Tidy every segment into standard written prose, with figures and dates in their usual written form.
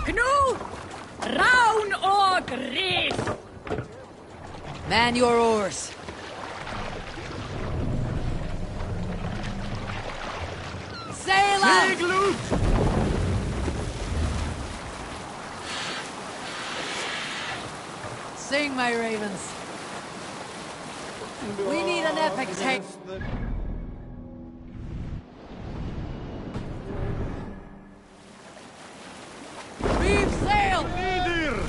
Och nu, Raun och Riff! Man your oars. Sail out! Seglut! Sing, my ravens. We need an epic take. Reef sail! Nieder!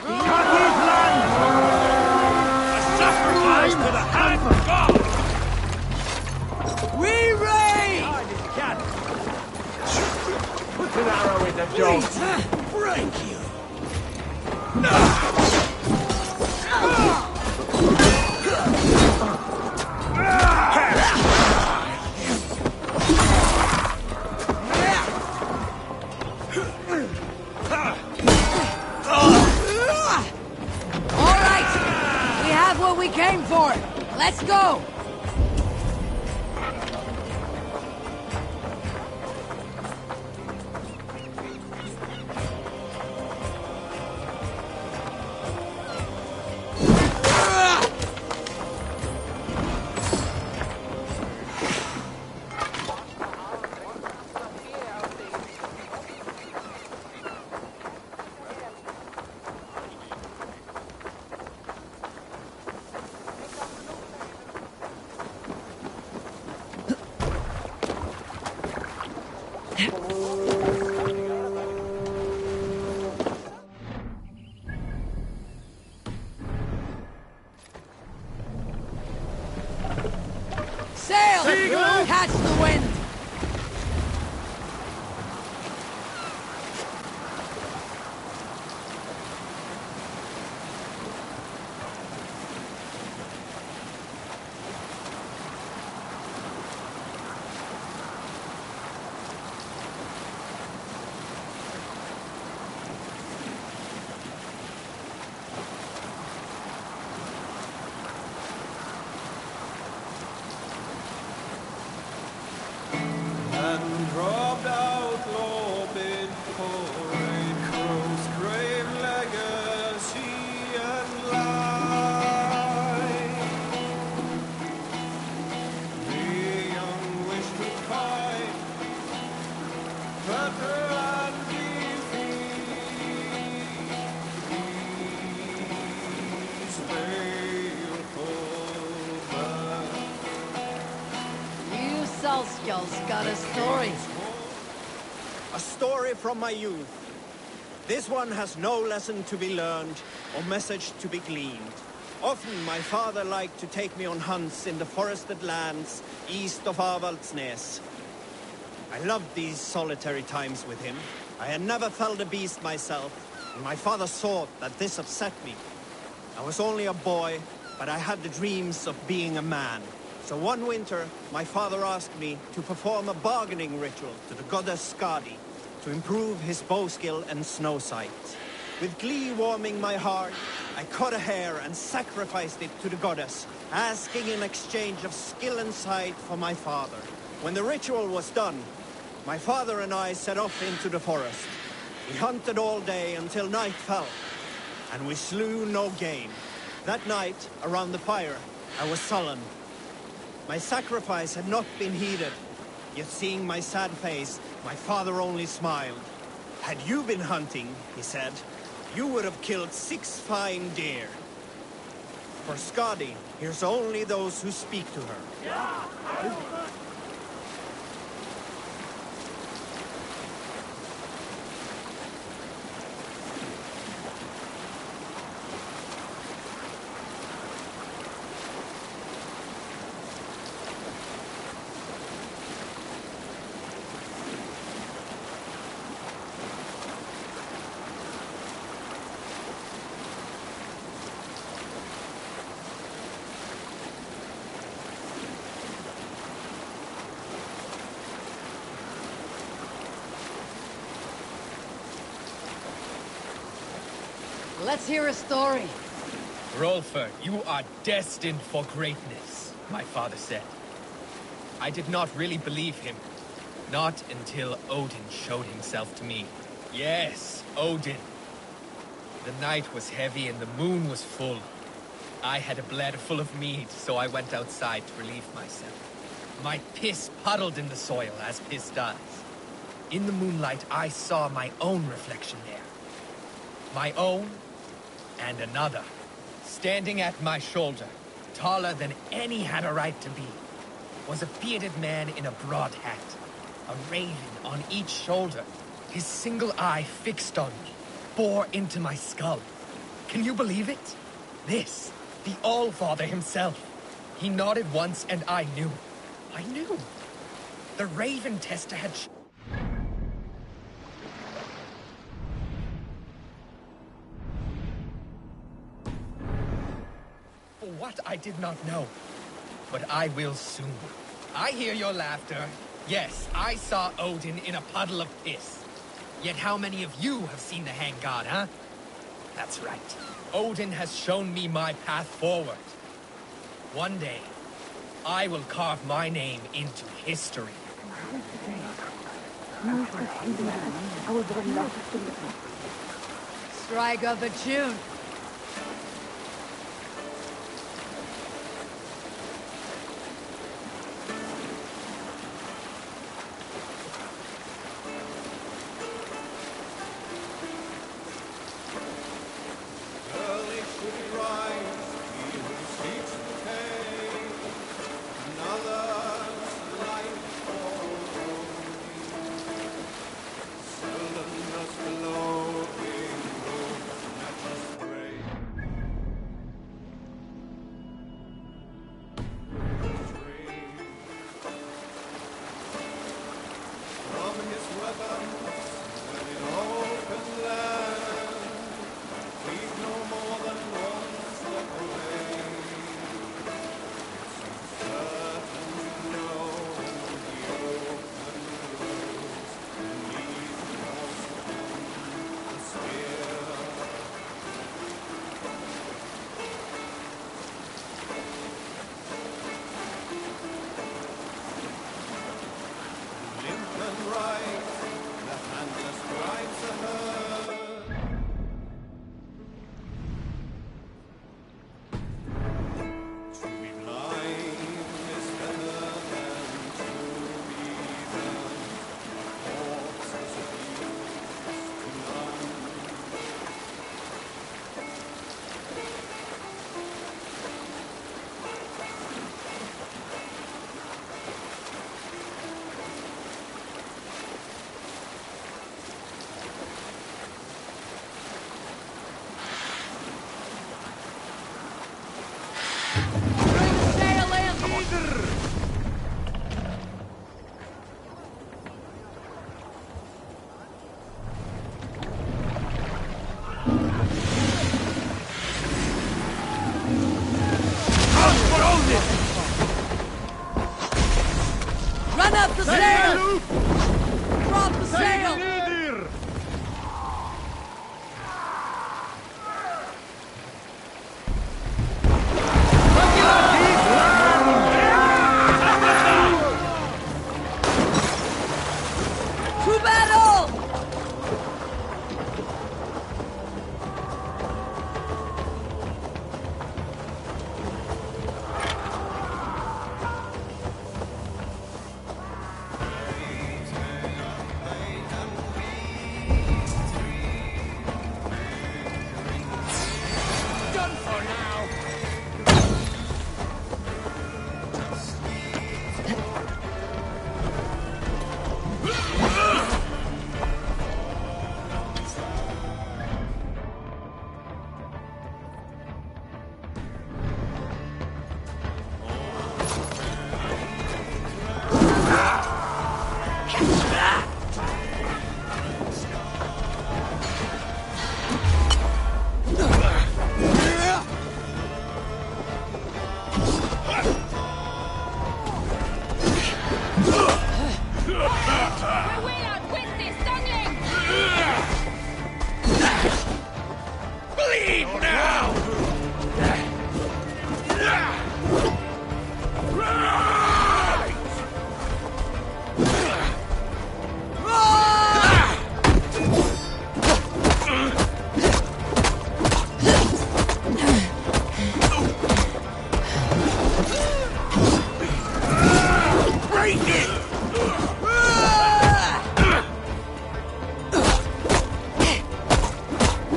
Kaputland! A sacrifice to the hand of God! We raid! Put an arrow in the dog. Break you! All right! We have what we came for. Let's go! Sail! Catch the wind! And dropped out lobin parade, crows grave legacy and life. The young wish to fight, better and defeat. Baleful back. You Salskulls got a story. A story from my youth. This one has no lesson to be learned or message to be gleaned. Often my father liked to take me on hunts in the forested lands east of Avaldsnes. I loved these solitary times with him. I had never felled a beast myself, and my father thought that this upset me. I was only a boy, but I had the dreams of being a man. So one winter, my father asked me to perform a bargaining ritual to the goddess Skadi to improve his bow skill and snow sight. With glee warming my heart, I cut a hare and sacrificed it to the goddess, asking in exchange of skill and sight for my father. When the ritual was done, my father and I set off into the forest. We hunted all day until night fell, and we slew no game. That night, around the fire, I was sullen. My sacrifice had not been heeded, yet seeing my sad face, my father only smiled. Had you been hunting, he said, you would have killed 6 fine deer. For Skadi hears only those who speak to her. Let's hear a story. Rolfer, you are destined for greatness, my father said. I did not really believe him. Not until Odin showed himself to me. Yes, Odin. The night was heavy and the moon was full. I had a bladder full of mead, so I went outside to relieve myself. My piss puddled in the soil, as piss does. In the moonlight, I saw my own reflection there. My own and another. Standing at my shoulder, taller than any had a right to be, was a bearded man in a broad hat. A raven on each shoulder, his single eye fixed on me, bore into my skull. Can you believe it? This, the All-Father himself. He nodded once and I knew. I knew. The Raven Tester had... What I did not know. But I will soon. I hear your laughter. Yes, I saw Odin in a puddle of piss. Yet how many of you have seen the Hang God, huh? That's right. Odin has shown me my path forward. One day, I will carve my name into history. Strike up a tune. Early should he rise, he who seeks to take another's life for only. Seldom does the lowing road snatch us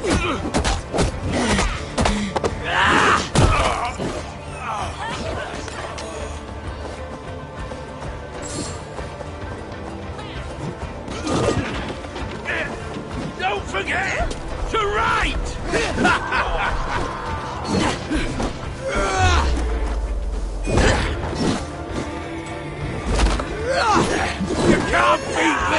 Don't forget to write! You can't beat me!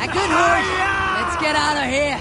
That good horse! Let's get out of here!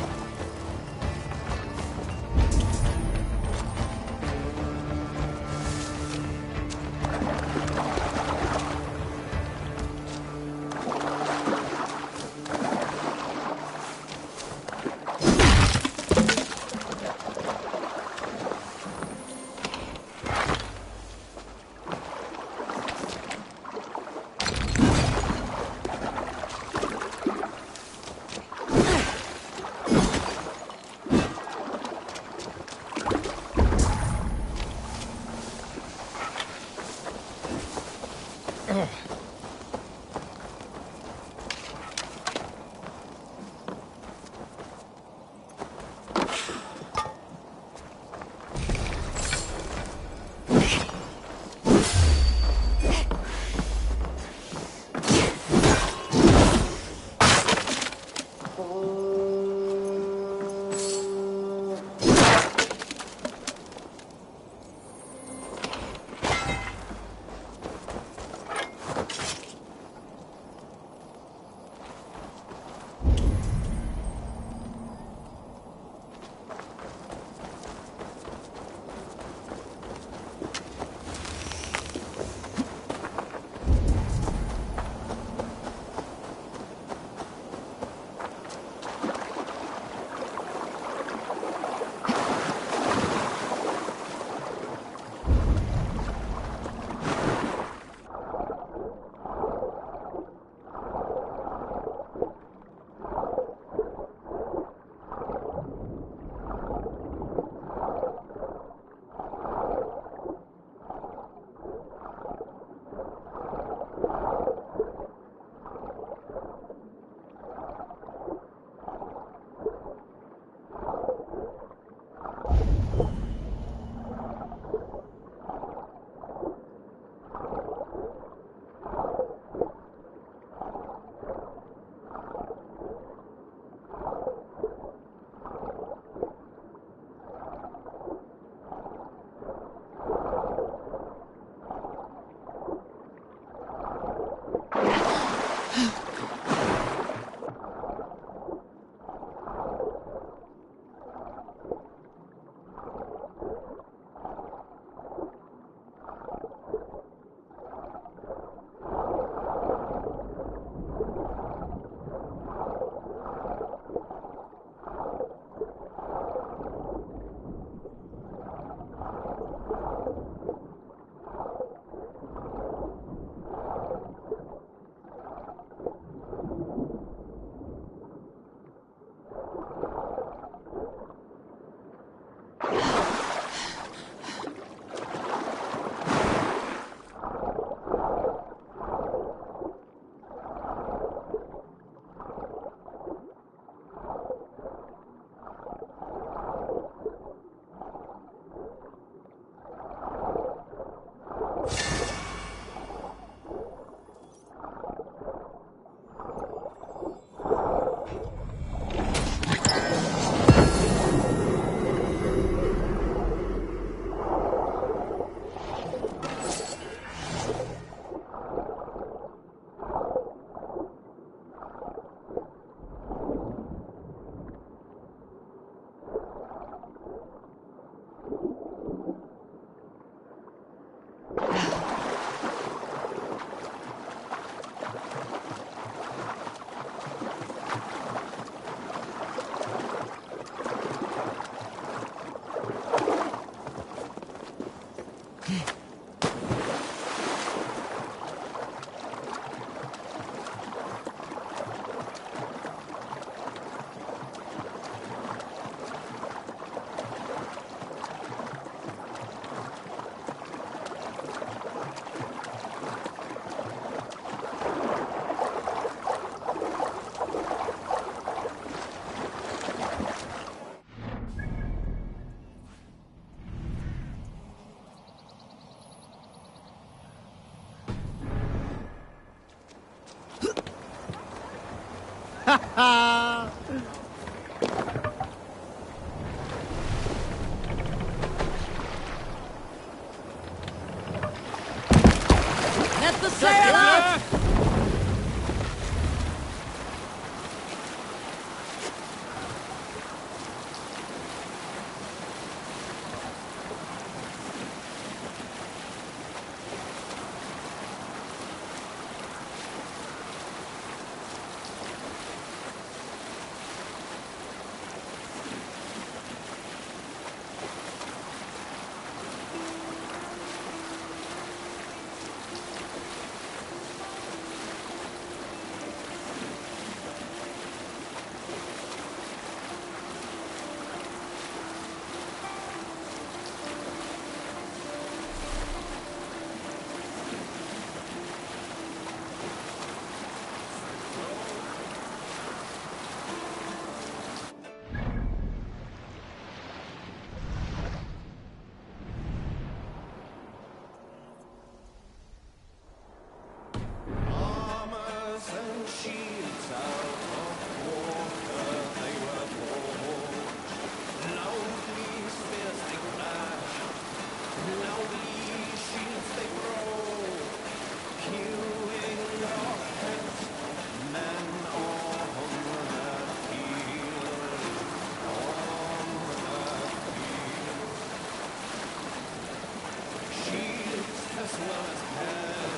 well as pets.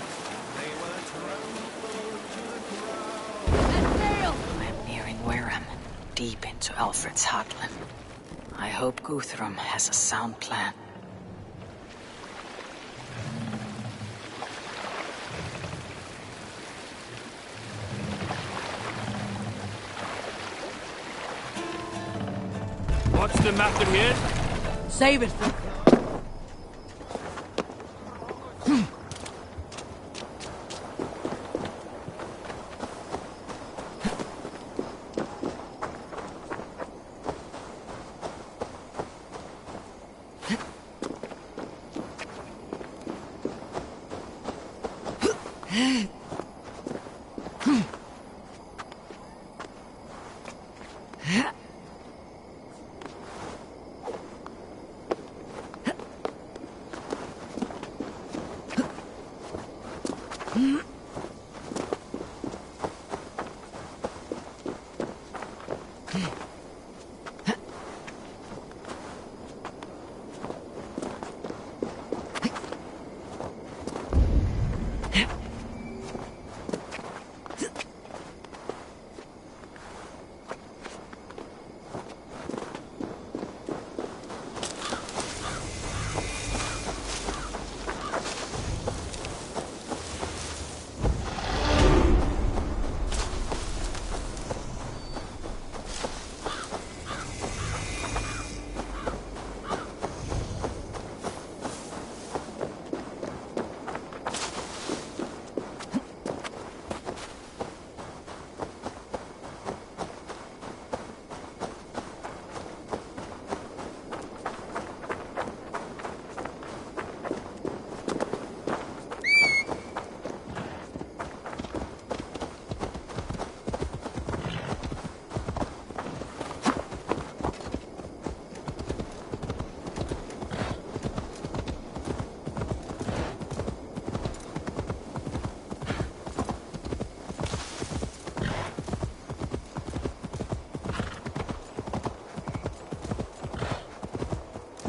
They were trampled to the ground. Let's sail! I'm nearing Wareham, deep into Alfred's heartland. I hope Guthrum has a sound plan. What's the matter here? Save it for...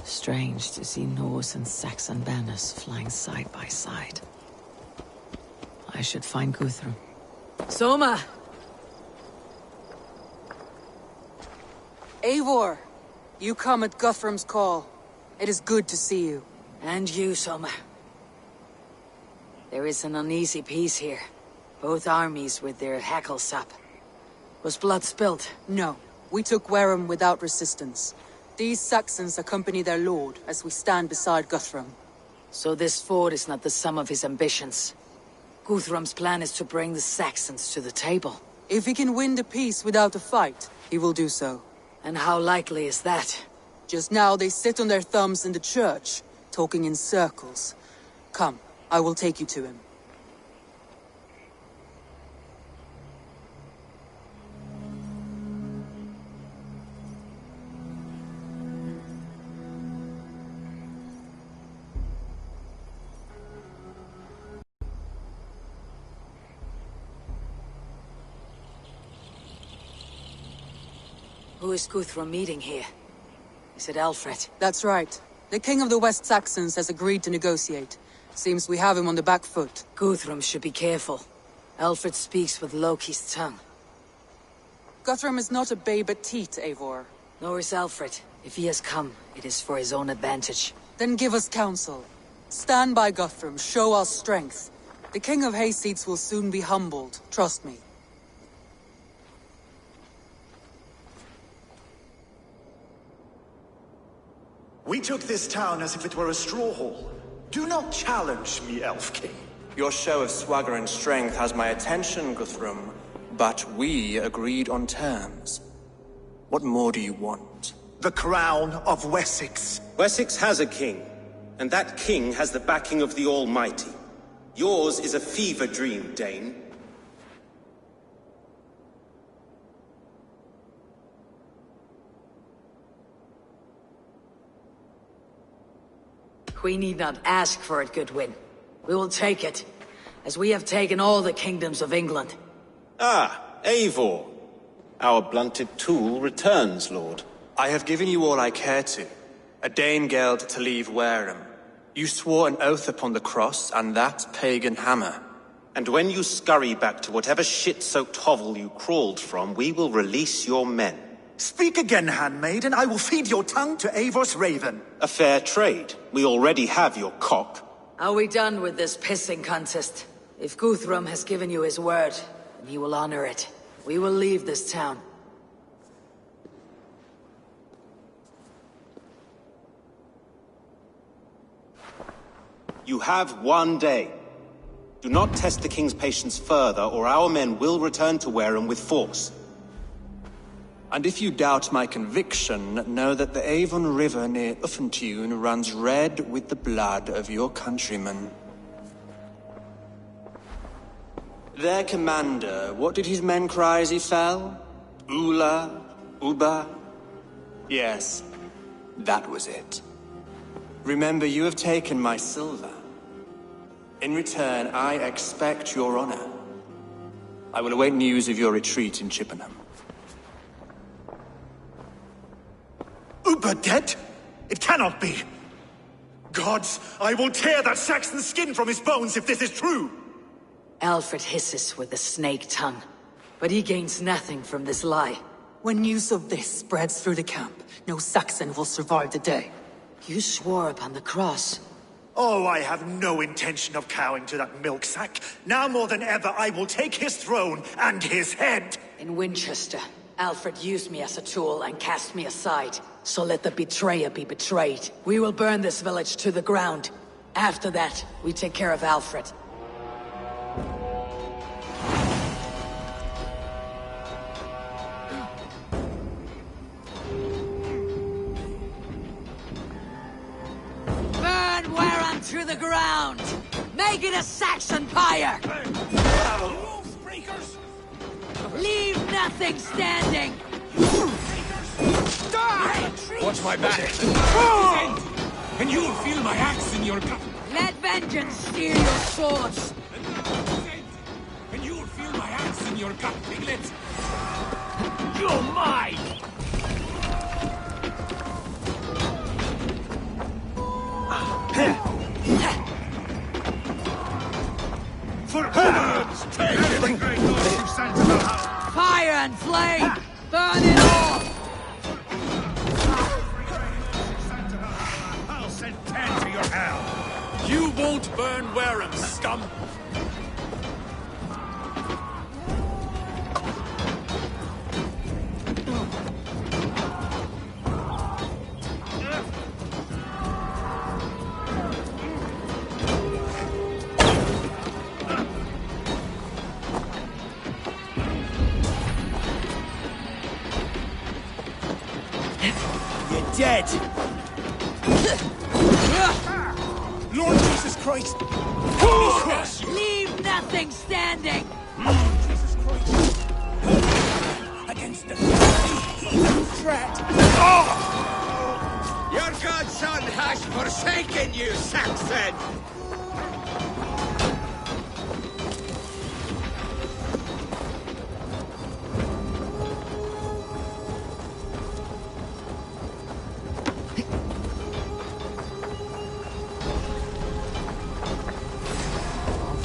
Strange to see Norse and Saxon banners flying side by side. I should find Guthrum. Soma! Eivor, you come at Guthrum's call. It is good to see you. And you, Soma. There is an uneasy peace here. Both armies with their hackles up. Was blood spilled? No, we took Wareham without resistance. These Saxons accompany their lord as we stand beside Guthrum. So this fort is not the sum of his ambitions. Guthrum's plan is to bring the Saxons to the table. If he can win the peace without a fight, he will do so. And how likely is that? Just now they sit on their thumbs in the church, talking in circles. Come, I will take you to him. Who is Guthrum meeting here? Is it Alfred? That's right. The king of the West Saxons has agreed to negotiate. Seems we have him on the back foot. Guthrum should be careful. Alfred speaks with Loki's tongue. Guthrum is not a babe at teat, Eivor. Nor is Alfred. If he has come, it is for his own advantage. Then give us counsel. Stand by Guthrum, show our strength. The king of Hayseeds will soon be humbled, trust me. We took this town as if it were a straw hall. Do not challenge me, Elf King. Your show of swagger and strength has my attention, Guthrum. But we agreed on terms. What more do you want? The crown of Wessex. Wessex has a king, and that king has the backing of the Almighty. Yours is a fever dream, Dane. We need not ask for it, Goodwin. We will take it, as we have taken all the kingdoms of England. Ah, Eivor. Our blunted tool returns, Lord. I have given you all I care to. A Danegeld to leave Wareham. You swore an oath upon the cross, and that pagan hammer. And when you scurry back to whatever shit-soaked hovel you crawled from, we will release your men. Speak again, handmaid, and I will feed your tongue to Eivor's raven. A fair trade. We already have your cock. Are we done with this pissing contest? If Guthrum has given you his word, then he will honor it. We will leave this town. You have 1 day. Do not test the king's patience further, or our men will return to Wareham with force. And if you doubt my conviction, know that the Avon River near Uffentune runs red with the blood of your countrymen. Their commander, what did his men cry as he fell? Ula? Uba? Yes, that was it. Remember, you have taken my silver. In return, I expect your honor. I will await news of your retreat in Chippenham. Uber dead? It cannot be. Gods, I will tear that Saxon's skin from his bones if this is true. Alfred hisses with a snake tongue, but he gains nothing from this lie. When news of this spreads through the camp, no Saxon will survive the day. You swore upon the cross. Oh, I have no intention of cowing to that milk sack. Now more than ever, I will take his throne and his head. In Winchester, Alfred used me as a tool and cast me aside. So let the betrayer be betrayed. We will burn this village to the ground. After that, we take care of Alfred. Burn Wareham to the ground! Make it a Saxon pyre! Leave nothing standing! Die! Watch my back! And you will feel my axe in your gut! Let vengeance steer your swords! And you will feel my axe in your gut, piglet! You're mine! For Odin's take! Fire and flame! Burn it all! I'll send 10 to your hell! You won't burn Wareham, scum! Dead! Lord Jesus Christ! Leave nothing standing! Jesus Christ! Against the threat! Your godson has forsaken you, Saxon!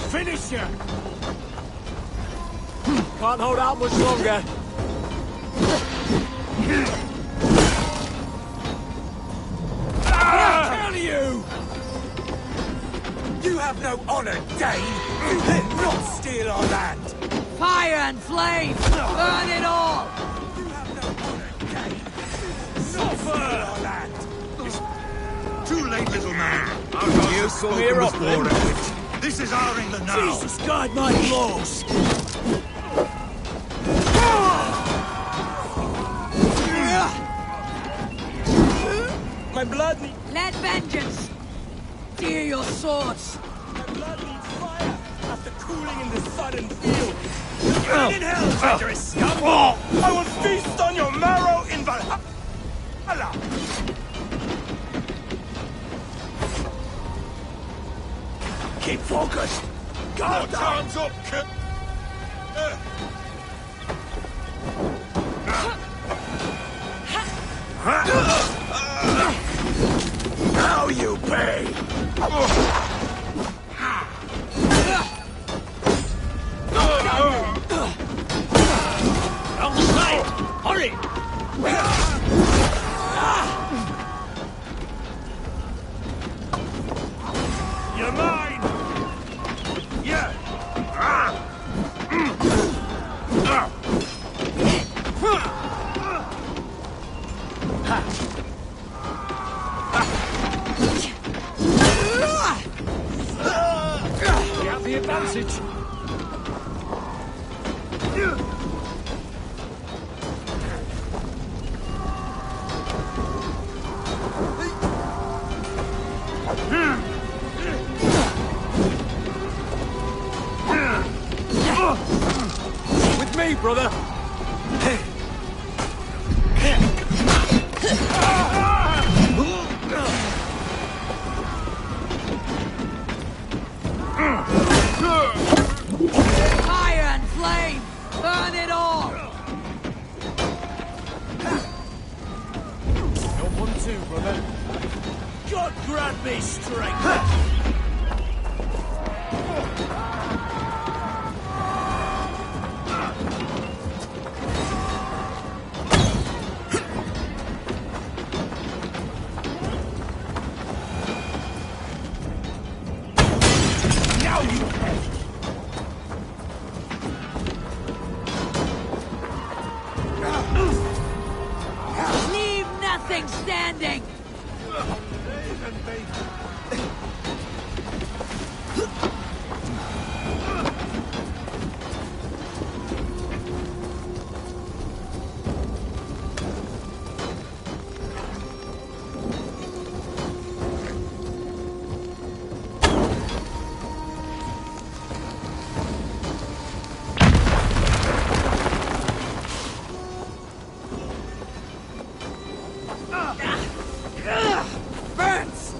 Finish you! Can't hold out much longer. Tell you! You have no honor, Dane! You did not steal our land! Fire and flame! Burn it all! You have no honor, Dane! Suffer! Our land! Too late, little man. You come here up, then. This is our England now. Jesus, guide my blows! My blood needs... Let vengeance steer your swords! My blood needs fire after cooling in the sudden field. Burn in hell, treacherous scum! I will feast on your marrow in Valhalla! Keep focused! Guard down! Hands up, kid. Now you pay! Down the side! Hurry! You're mine! Yeah! We have the advantage! With me, brother! Fire and flame! Burn it all! You're one too, brother. God grant me strength! Now you have! Leave nothing standing! Burns!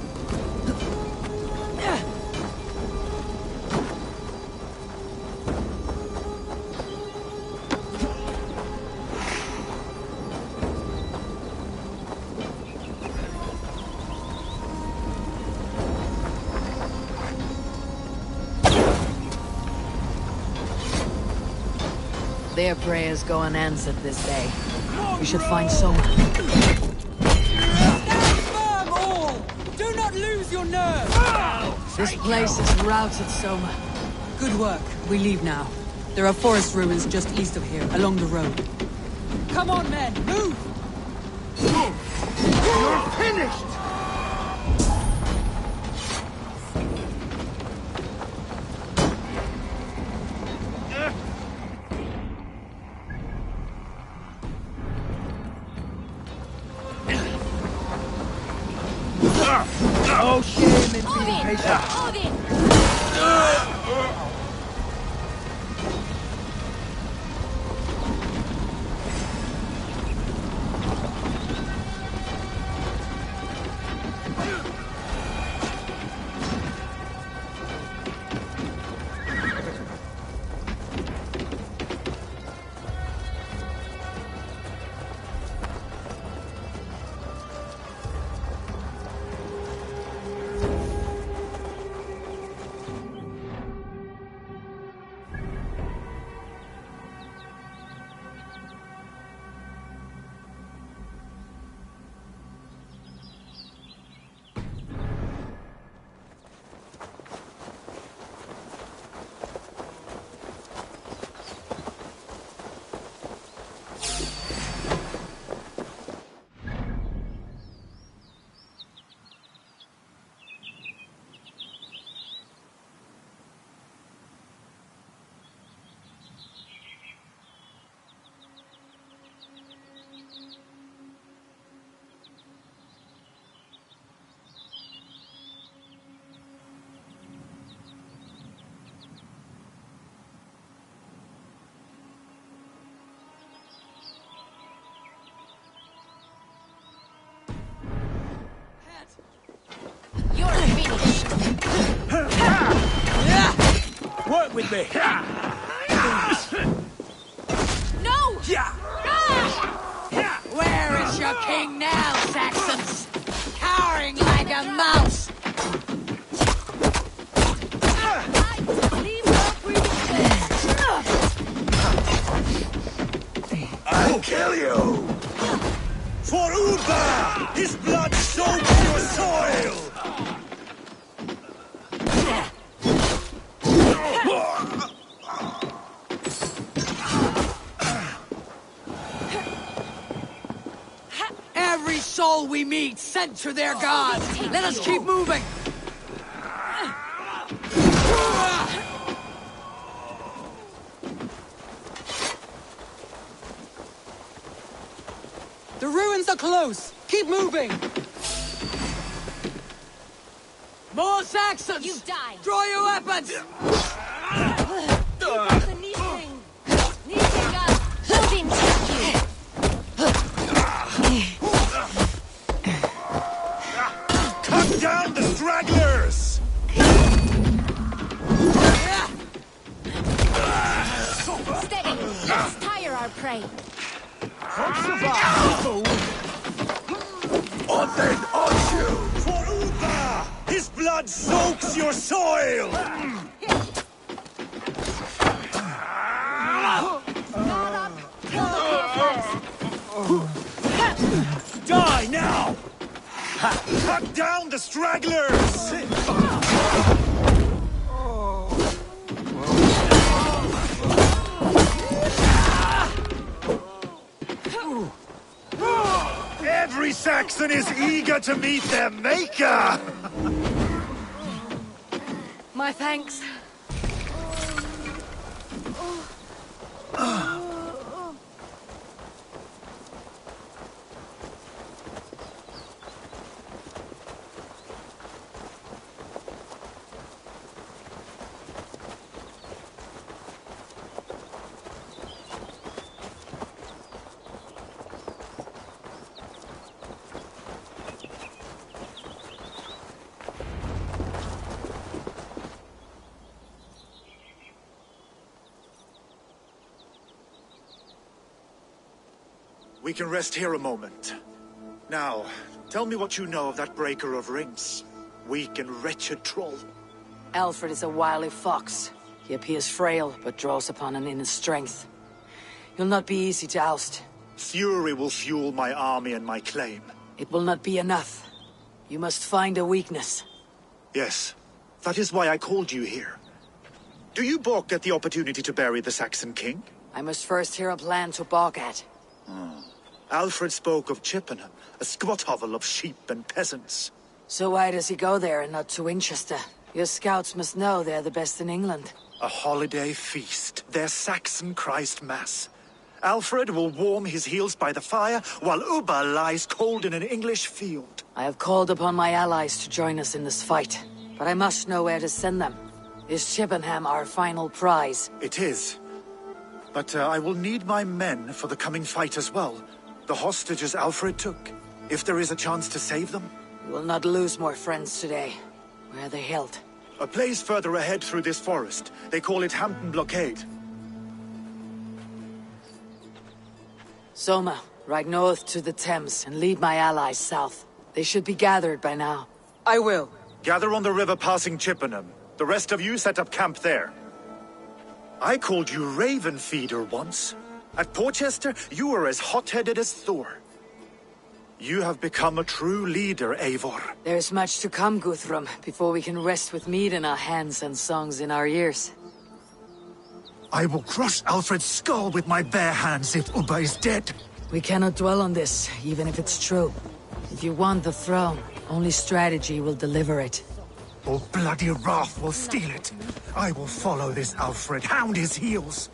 Their prayers go unanswered this day. We should find Soma. Stand firm, all! Do not lose your nerve! This place is routed, Soma. Good work. We leave now. There are forest ruins just east of here, along the road. Come on, men! Move! You're finished! No shame in being patient. Work with me! No! Where is your king now, Saxons? Cowering like a a mouse! I'll kill you! For Uba! His blood soaks your soil! Every soul we meet sent to their gods! Let us keep moving! The ruins are close! Keep moving! More Saxons! You die! Draw your weapons! Cut down the stragglers! Steady! Let's tire our prey! On then, on you! For Uba! His blood soaks your soil! Die now! Cut down the stragglers! Every Saxon is eager to meet their maker! My thanks. We can rest here a moment. Now, tell me what you know of that breaker of rings. Weak and wretched troll. Alfred is a wily fox. He appears frail, but draws upon an inner strength. He'll not be easy to oust. Fury will fuel my army and my claim. It will not be enough. You must find a weakness. Yes, that is why I called you here. Do you balk at the opportunity to bury the Saxon king? I must first hear a plan to balk at. Alfred spoke of Chippenham, a squat hovel of sheep and peasants. So why does he go there and not to Winchester? Your scouts must know they're the best in England. A holiday feast, their Saxon Christ Mass. Alfred will warm his heels by the fire, while Uba lies cold in an English field. I have called upon my allies to join us in this fight, but I must know where to send them. Is Chippenham our final prize? It is. But I will need my men for the coming fight as well. The hostages Alfred took. If there is a chance to save them. We will not lose more friends today. Where are they held? A place further ahead through this forest. They call it Hampton Blockade. Soma, ride north to the Thames and lead my allies south. They should be gathered by now. I will. Gather on the river passing Chippenham. The rest of you set up camp there. I called you Raven Feeder once. At Porchester, you were as hot-headed as Thor. You have become a true leader, Eivor. There's much to come, Guthrum, before we can rest with meat in our hands and songs in our ears. I will crush Alfred's skull with my bare hands if Uba is dead. We cannot dwell on this, even if it's true. If you want the throne, only strategy will deliver it. Or bloody wrath will steal it. I will follow this Alfred, hound his heels.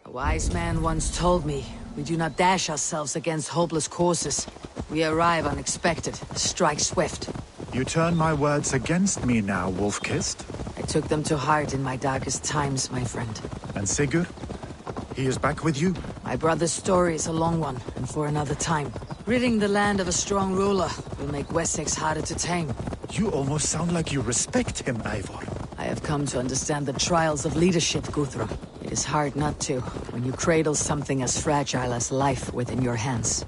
A wise man once told me, we do not dash ourselves against hopeless courses. We arrive unexpected, strike swift. You turn my words against me now, Wolf-Kissed. I took them to heart in my darkest times, my friend. And Sigurd? He is back with you? My brother's story is a long one, and for another time. Ridding the land of a strong ruler will make Wessex harder to tame. You almost sound like you respect him, Eivor. I have come to understand the trials of leadership, Guthrum. It is hard not to, when you cradle something as fragile as life within your hands.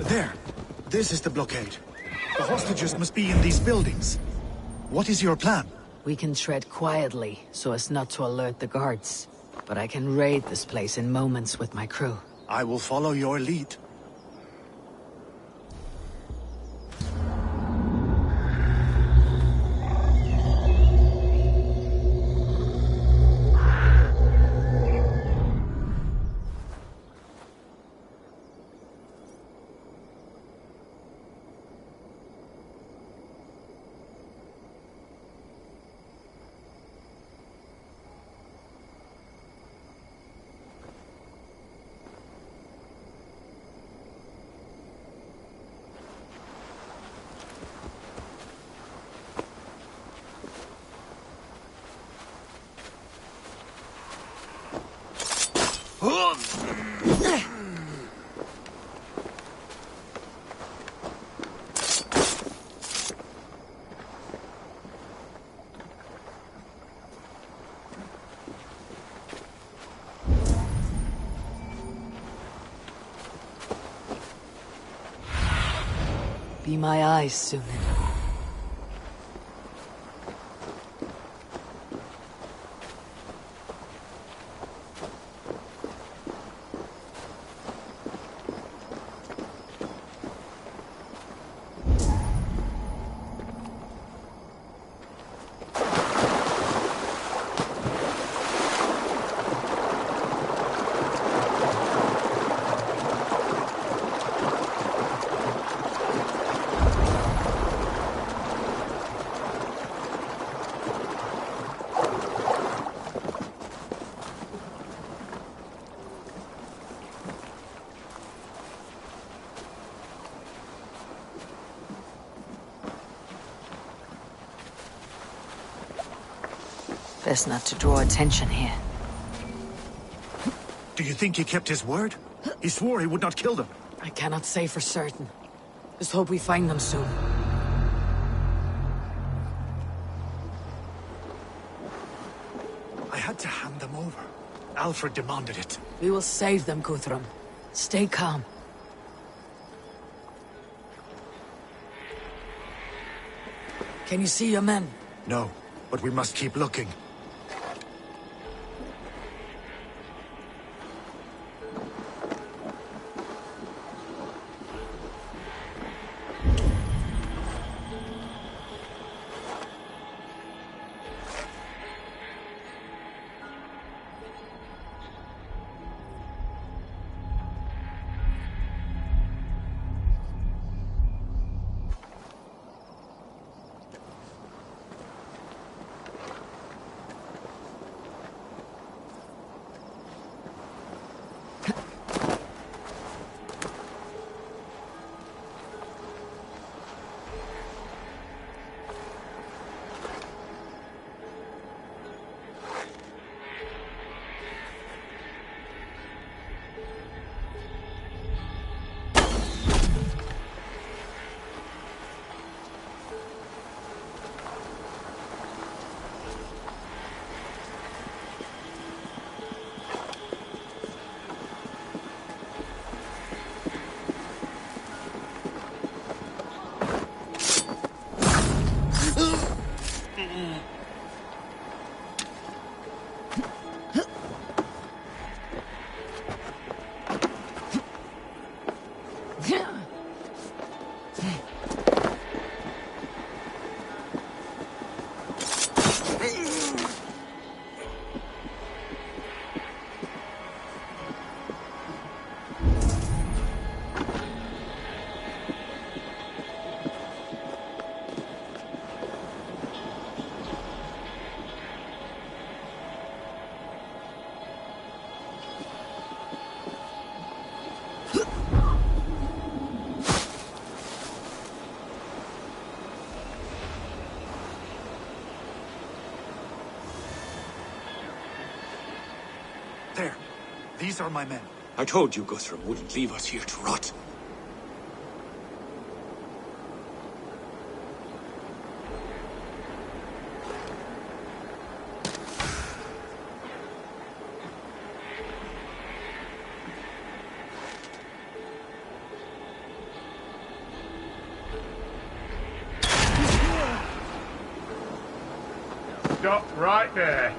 There! This is the blockade. The hostages must be in these buildings. What is your plan? We can tread quietly, so as not to alert the guards. But I can raid this place in moments with my crew. I will follow your lead. Be my eyes soon. Best not to draw attention here. Do you think he kept his word? He swore he would not kill them. I cannot say for certain. Just hope we find them soon. I had to hand them over. Alfred demanded it. We will save them, Guthrum. Stay calm. Can you see your men? No, but we must keep looking. There. These are my men. I told you Guthrum wouldn't leave us here to rot. Stop right there.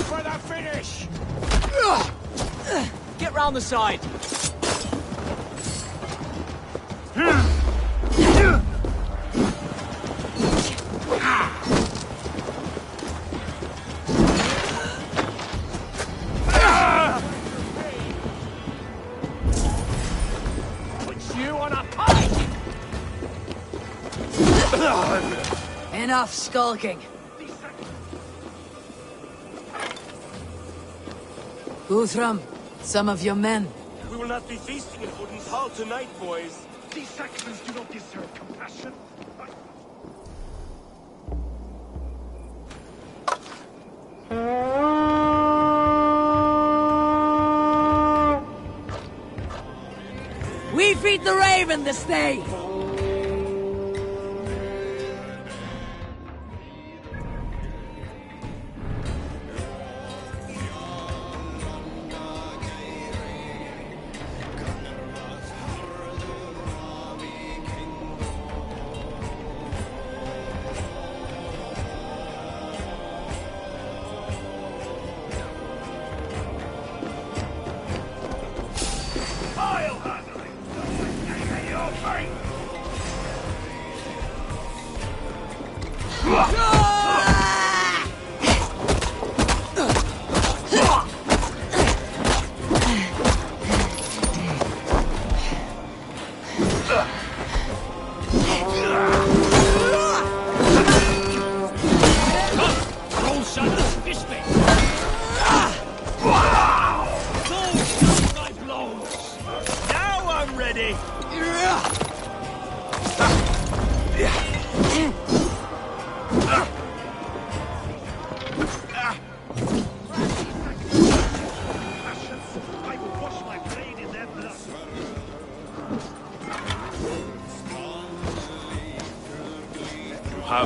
For the finish! Get round the side. Put you on a pike! Enough skulking. Guthrum, some of your men. We will not be feasting in Odin's hall tonight, boys. These Saxons do not deserve compassion. We feed the raven this day!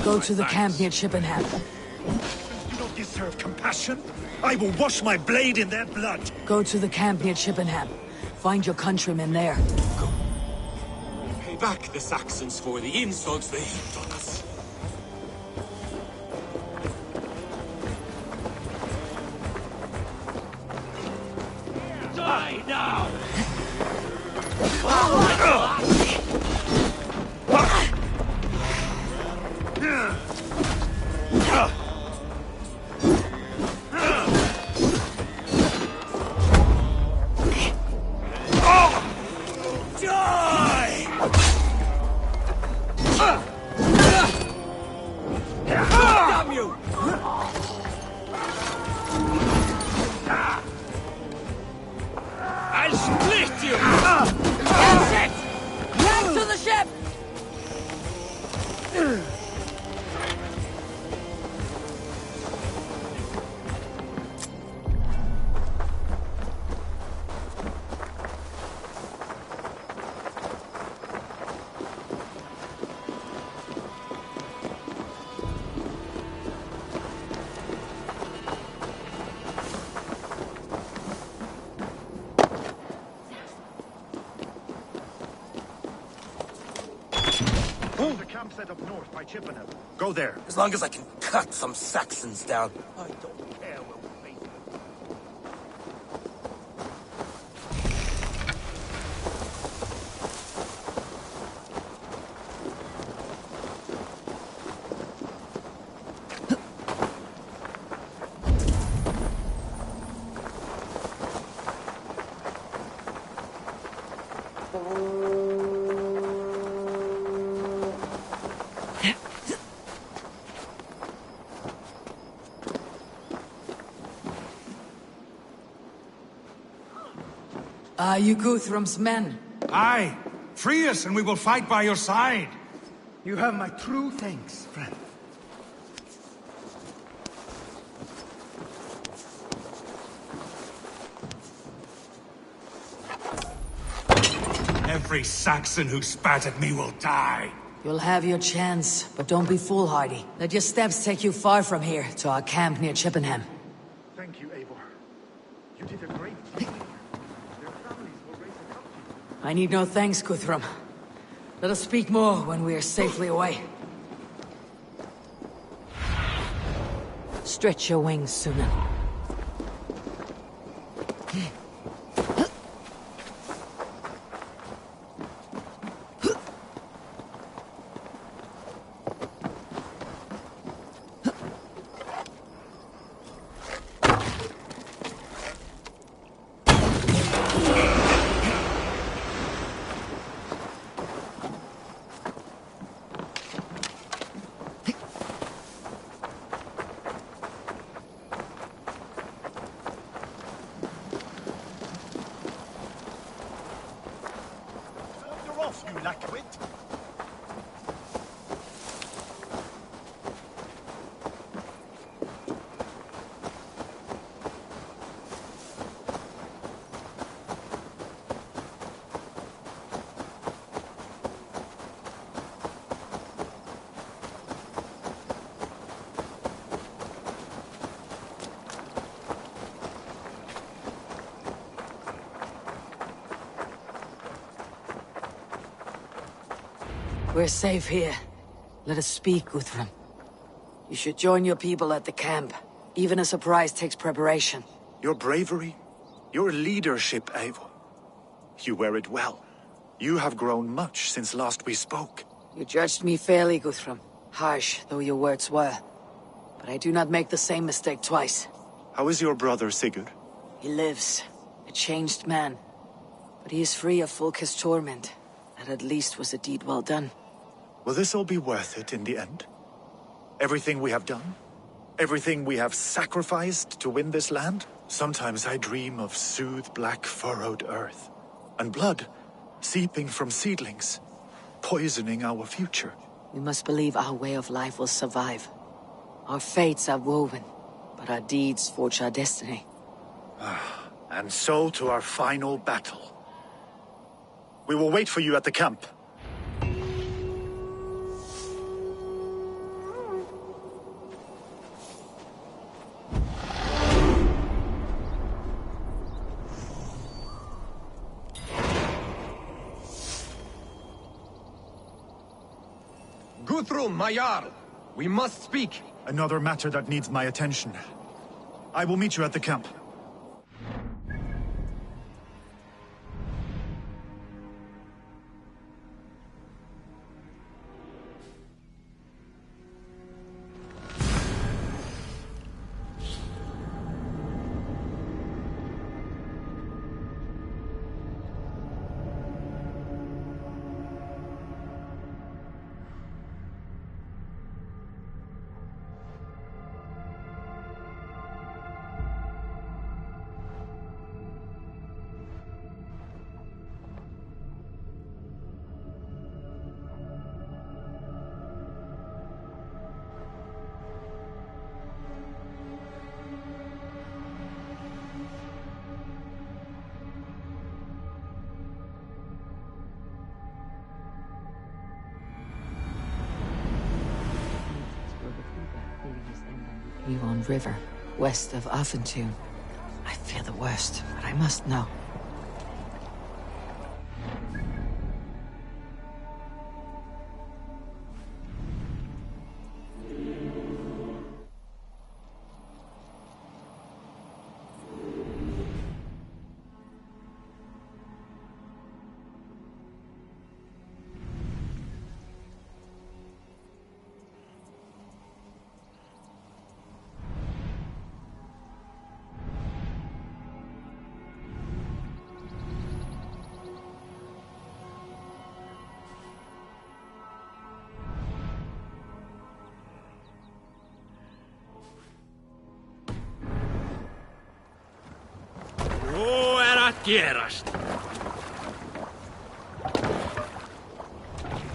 Go to the camp near Chippenham. Do not deserve compassion. I will wash my blade in their blood. Go to the camp near Chippenham. Find your countrymen there. Pay back the Saxons for the insults they heaped on us. Die now! Damn you! I'll split you! That's it! Back to the ship! The camp set up north by Chippenham. Go there. As long as I can cut some Saxons down, I don't care where we face them. Are you Guthrum's men? Aye. Free us and we will fight by your side. You have my true thanks, friend. Every Saxon who spat at me will die. You'll have your chance, but don't be foolhardy. Let your steps take you far from here, to our camp near Chippenham. Thank you, Eivor. You did a great deed. Their families will raise a cup to you. I need no thanks, Guthrum. Let us speak more when we are safely away. Stretch your wings, Suna. You're off, you lackwit. We're safe here. Let us speak, Guthrum. You should join your people at the camp. Even a surprise takes preparation. Your bravery, your leadership, Eivor. You wear it well. You have grown much since last we spoke. You judged me fairly, Guthrum. Harsh though your words were. But I do not make the same mistake twice. How is your brother, Sigurd? He lives, a changed man. But he is free of Fulke's torment. That at least was a deed well done. Will this all be worth it in the end? Everything we have done? Everything we have sacrificed to win this land? Sometimes I dream of soothed black furrowed earth. And blood seeping from seedlings, poisoning our future. We must believe our way of life will survive. Our fates are woven, but our deeds forge our destiny. And so to our final battle. We will wait for you at the camp. Guthrum, my Jarl! We must speak! Another matter that needs my attention. I will meet you at the camp. Yvonne River, west of Affentune. I fear the worst, but I must know.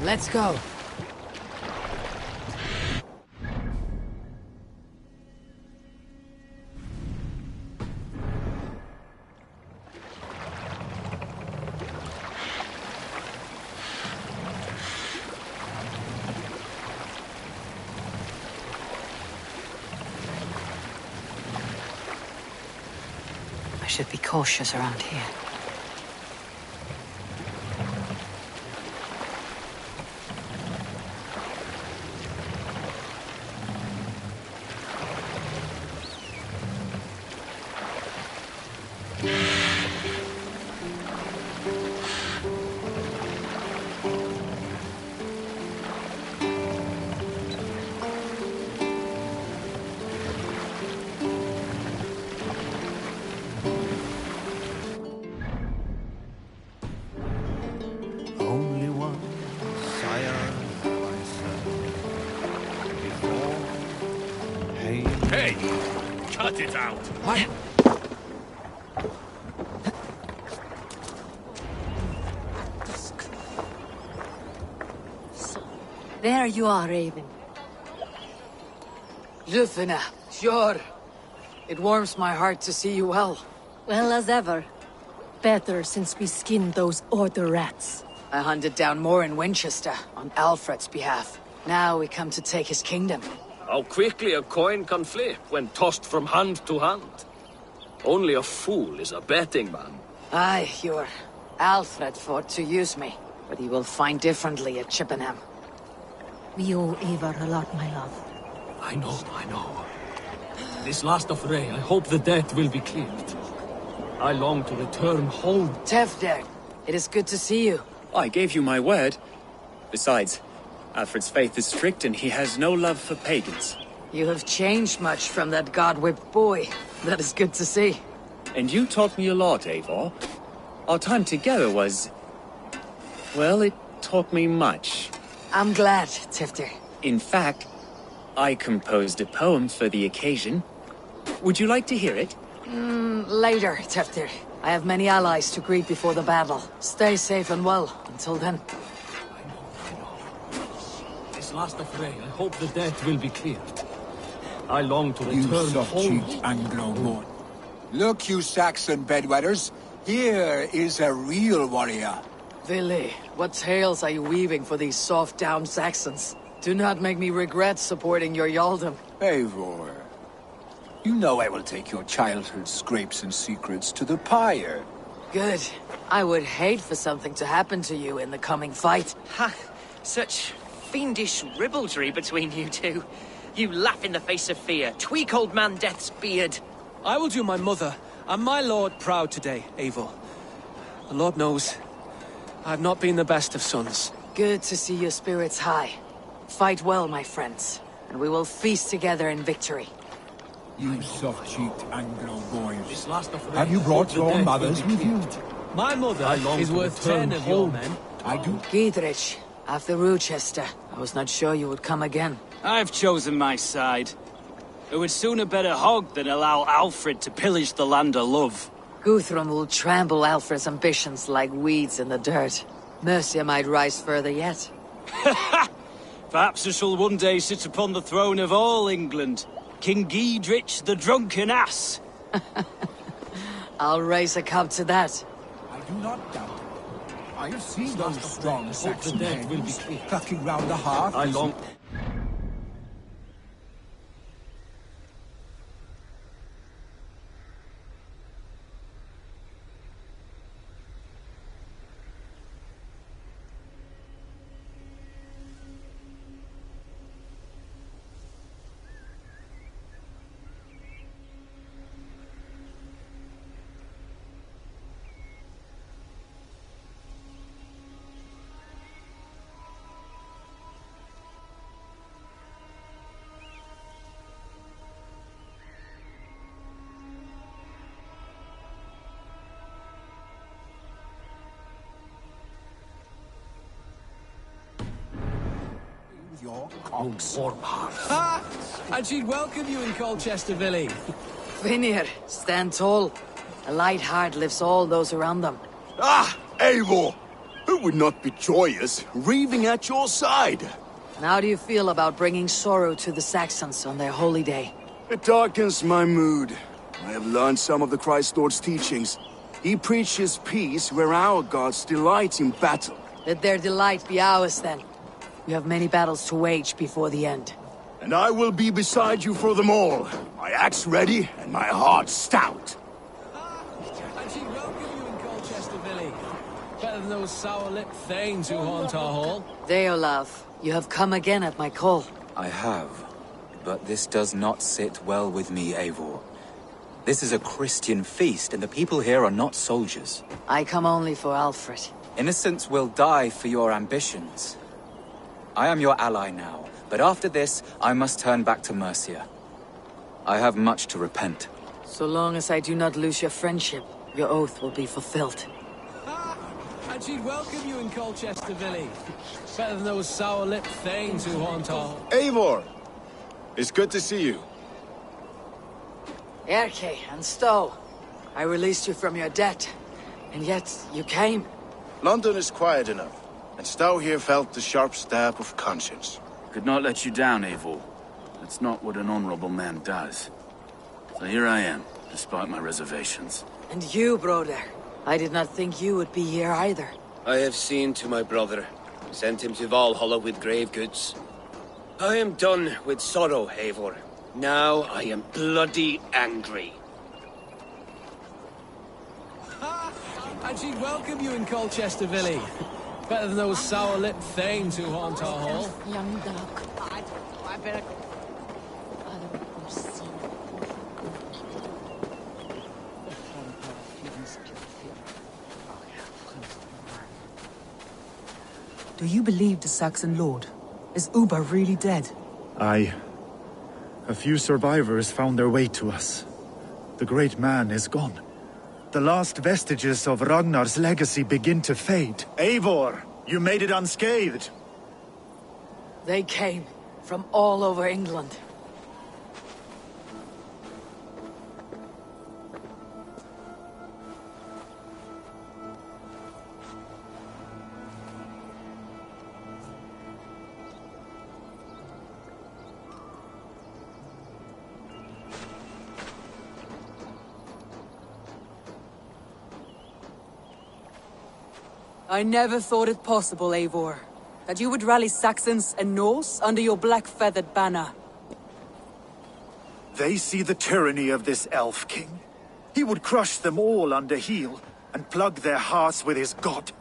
Let's go. I should be cautious around here. sort it out. There you are, Raven. Lufina, sure. It warms my heart to see you well. Well as ever. Better since we skinned those Order rats. I hunted down more in Winchester, on Alfred's behalf. Now we come to take his kingdom. How quickly a coin can flip when tossed from hand to hand. Only a fool is a betting man. Aye, Hugh. Alfred fought to use me, but he will find differently at Chippenham. We owe Eivor a lot, my love. I know. This last affray, I hope the debt will be cleared. I long to return home. Tefder, it is good to see you. I gave you my word. Besides, Alfred's faith is strict and he has no love for pagans. You have changed much from that god-whipped boy. That is good to see. And you taught me a lot, Eivor. Our time together was... well, it taught me much. I'm glad, Tefder. In fact, I composed a poem for the occasion. Would you like to hear it? Later, Tefder. I have many allies to greet before the battle. Stay safe and well until then. I know. This last affray, I hope the debt will be cleared. I long to return You home. soft-cheeked Anglo-born. Look, you Saxon bedwetters. Here is a real warrior. Vili, what tales are you weaving for these soft-down Saxons? Do not make me regret supporting your Yaldom. Eivor, you know I will take your childhood scrapes and secrets to the pyre. Good. I would hate for something to happen to you in the coming fight. Ha! Such fiendish ribaldry between you two. You laugh in the face of fear, tweak old man Death's beard. I will do my mother and my lord proud today, Eivor. The Lord knows, I've not been the best of sons. Good to see your spirits high. Fight well, my friends, and we will feast together in victory. You soft-cheeked Anglo boys. This last affray, Have you I brought hope the your debt mothers will be with you? cleared. My mother I long is to worth return 10 of your home. men. I do. Giedrich, after Rochester. I was not sure you would come again. I've chosen my side. It would sooner bet a hog than allow Alfred to pillage the land of love. Guthrum will trample Alfred's ambitions like weeds in the dirt. Mercia might rise further yet. Perhaps I shall one day sit upon the throne of all England. King Giedrich the drunken ass. I'll raise a cup to that. I do not doubt it. I have seen those strong Saxon debt will be hands clear. clucking round the hearth. I long... Your cocks. Warm heart. Ha! And she'd welcome you in Colchester, Vili. Vinir, stand tall. A light heart lifts all those around them. Ah, Eivor! Who would not be joyous, raving at your side? And how do you feel about bringing sorrow to the Saxons on their holy day? It darkens my mood. I have learned some of the Christ Lord's teachings. He preaches peace where our gods delight in battle. Let their delight be ours then. We have many battles to wage before the end. And I will be beside you for them all. My axe ready and my heart stout. And she'd welcome you in Colchester, Vili. Better than those sour-lipped thanes who haunt our hall. Deolav, you have come again at my call. I have, but this does not sit well with me, Eivor. This is a Christian feast, and the people here are not soldiers. I come only for Alfred. Innocents will die for your ambitions. I am your ally now, but after this, I must turn back to Mercia. I have much to repent. So long as I do not lose your friendship, your oath will be fulfilled. And she'd welcome you in Colchester, Vili. Better than those sour-lipped thanes who haunt our hall. Eivor! It's good to see you. Erke and Stowe, I released you from your debt, and yet you came. London is quiet enough, and Stowe here felt the sharp stab of conscience. Could not let you down, Eivor. That's not what an honorable man does. So here I am, despite my reservations. And you, brother. I did not think you would be here either. I have seen to my brother, sent him to Valhalla with grave goods. I am done with sorrow, Eivor. Now I am bloody angry. And she'd welcome you in Colchester, Villy. Better than those sour-lipped thanes who haunt our hall. Young duck. I better... Do you believe the Saxon lord? Is Uba really dead? Aye. A few survivors found their way to us. The great man is gone. The last vestiges of Ragnar's legacy begin to fade. Eivor, you made it unscathed. They came from all over England. I never thought it possible, Eivor, that you would rally Saxons and Norse under your black-feathered banner. They see the tyranny of this elf king. He would crush them all under heel and plug their hearts with his god.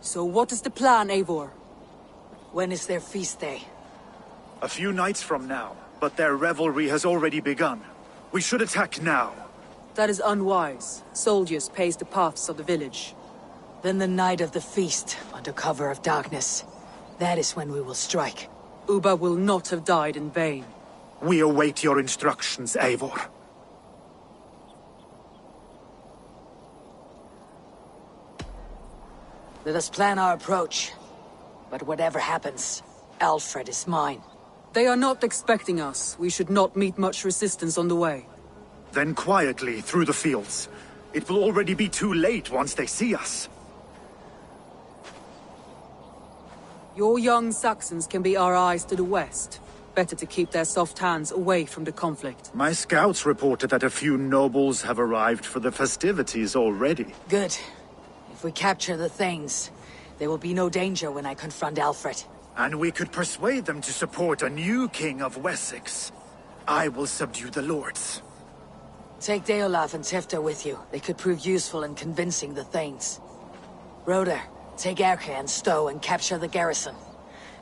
So what is the plan, Eivor? When is their feast day? A few nights from now, but their revelry has already begun. We should attack now. That is unwise. Soldiers pace the paths of the village. Then the night of the feast, under cover of darkness. That is when we will strike. Uba will not have died in vain. We await your instructions, Eivor. Let us plan our approach. But whatever happens, Alfred is mine. They are not expecting us. We should not meet much resistance on the way. Then quietly through the fields. It will already be too late once they see us. Your young Saxons can be our eyes to the west. Better to keep their soft hands away from the conflict. My scouts reported that a few nobles have arrived for the festivities already. Good. If we capture the Thanes, there will be no danger when I confront Alfred. And we could persuade them to support a new king of Wessex. I will subdue the lords. Take Deolaf and Tifta with you. They could prove useful in convincing the Thanes. Roder, take Erke and Stowe and capture the garrison.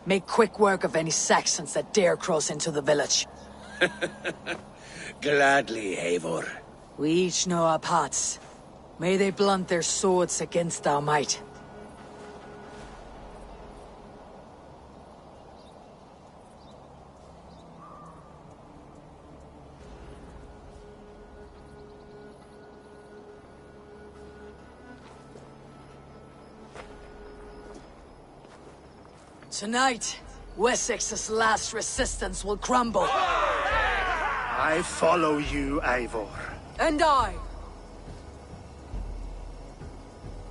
Make quick work of any Saxons that dare cross into the village. Gladly, Eivor. We each know our parts. May they blunt their swords against our might. Tonight, Wessex's last resistance will crumble. I follow you, Eivor. And I.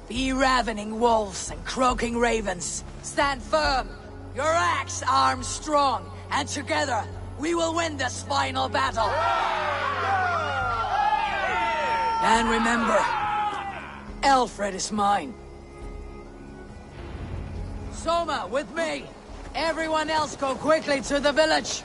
Be ravening wolves and croaking ravens. Stand firm. Your axe arms strong. And together, we will win this final battle. And remember, Alfred is mine. Soma, with me! Everyone else go quickly to the village!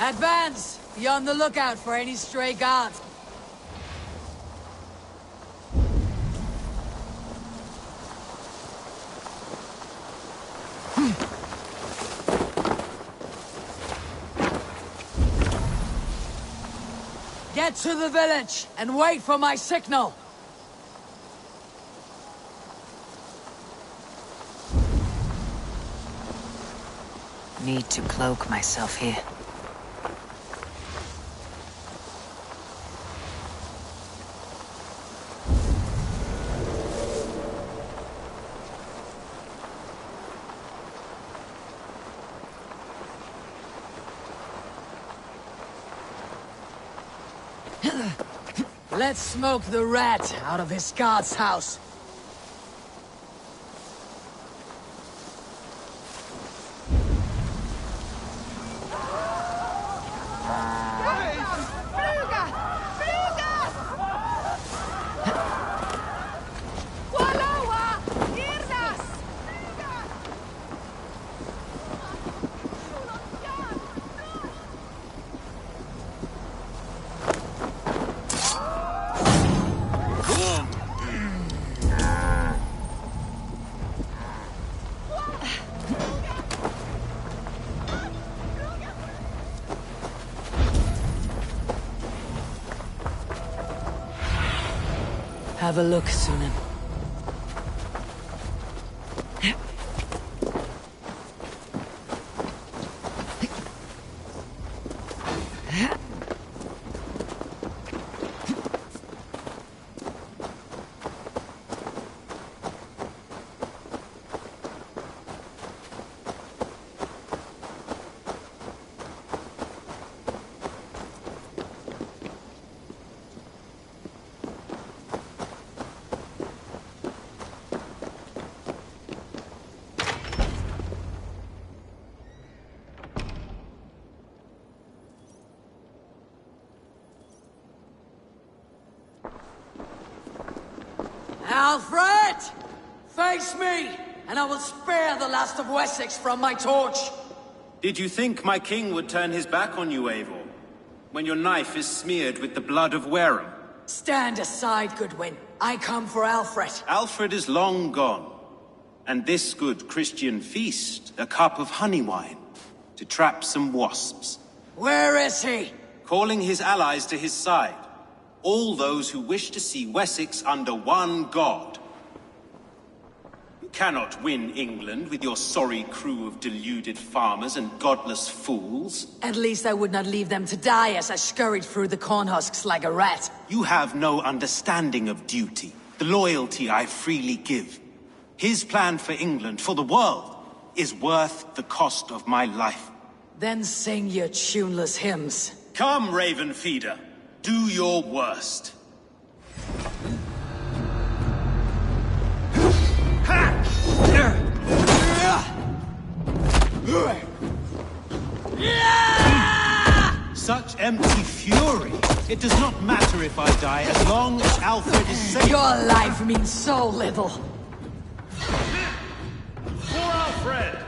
Advance! Be on the lookout for any stray guards. Get to the village and wait for my signal. Need to cloak myself here. Let's smoke the rat out of his guard's house. Have a look, Sunan. Alfred! Face me, and I will spare the last of Wessex from my torch! Did you think my king would turn his back on you, Eivor? When your knife is smeared with the blood of Wareham? Stand aside, Goodwin. I come for Alfred. Alfred is long gone. And this good Christian feast, a cup of honey wine, to trap some wasps. Where is he? Calling his allies to his side. All those who wish to see Wessex under one god. You cannot win England with your sorry crew of deluded farmers and godless fools. At least I would not leave them to die as I scurried through the corn husks like a rat. You have no understanding of duty, the loyalty I freely give. His plan for England, for the world, is worth the cost of my life. Then sing your tuneless hymns. Come, Raven Feeder. Do your worst. Such empty fury. It does not matter if I die as long as Alfred is safe. Your life means so little. For Alfred!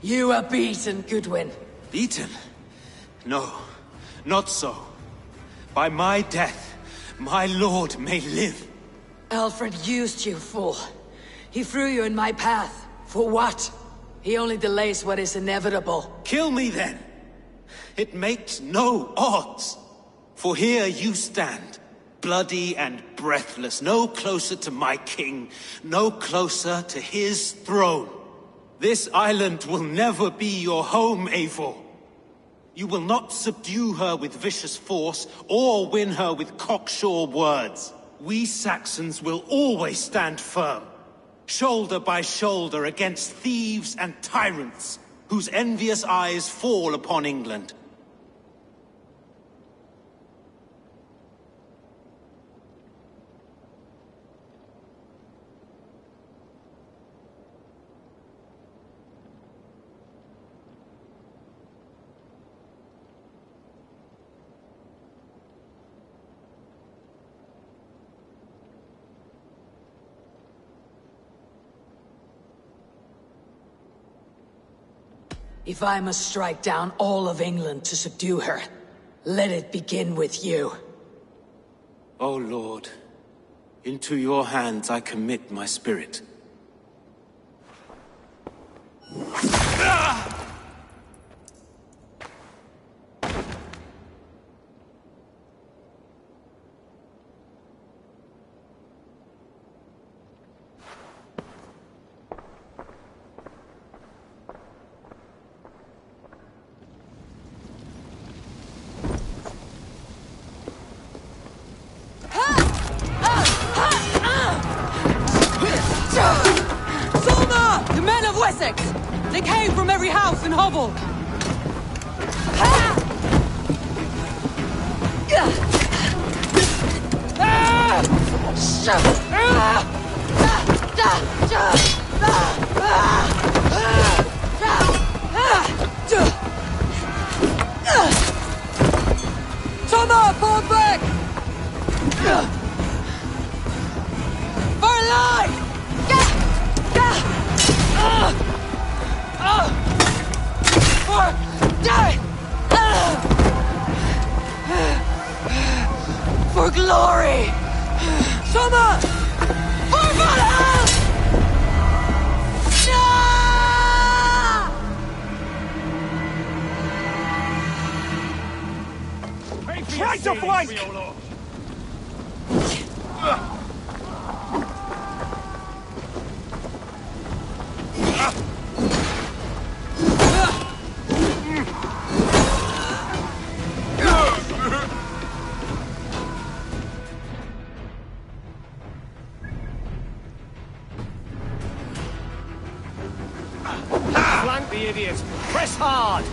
You are beaten, Goodwin. Beaten? No, not so. By my death, my lord may live. Alfred used you, fool. He threw you in my path. For what? He only delays what is inevitable. Kill me then. It makes no odds. For here you stand, bloody and breathless, no closer to my king, no closer to his throne. This island will never be your home, Eivor. You will not subdue her with vicious force, or win her with cocksure words. We Saxons will always stand firm, shoulder by shoulder against thieves and tyrants, whose envious eyes fall upon England. If I must strike down all of England to subdue her, let it begin with you. O Lord, into your hands I commit my spirit. Solna! The men of Wessex! They came from every house and hovel! Solna, fall back! For life! For glory! Summer! For Valhalla! Try to flank! Flank the idiot! Press hard!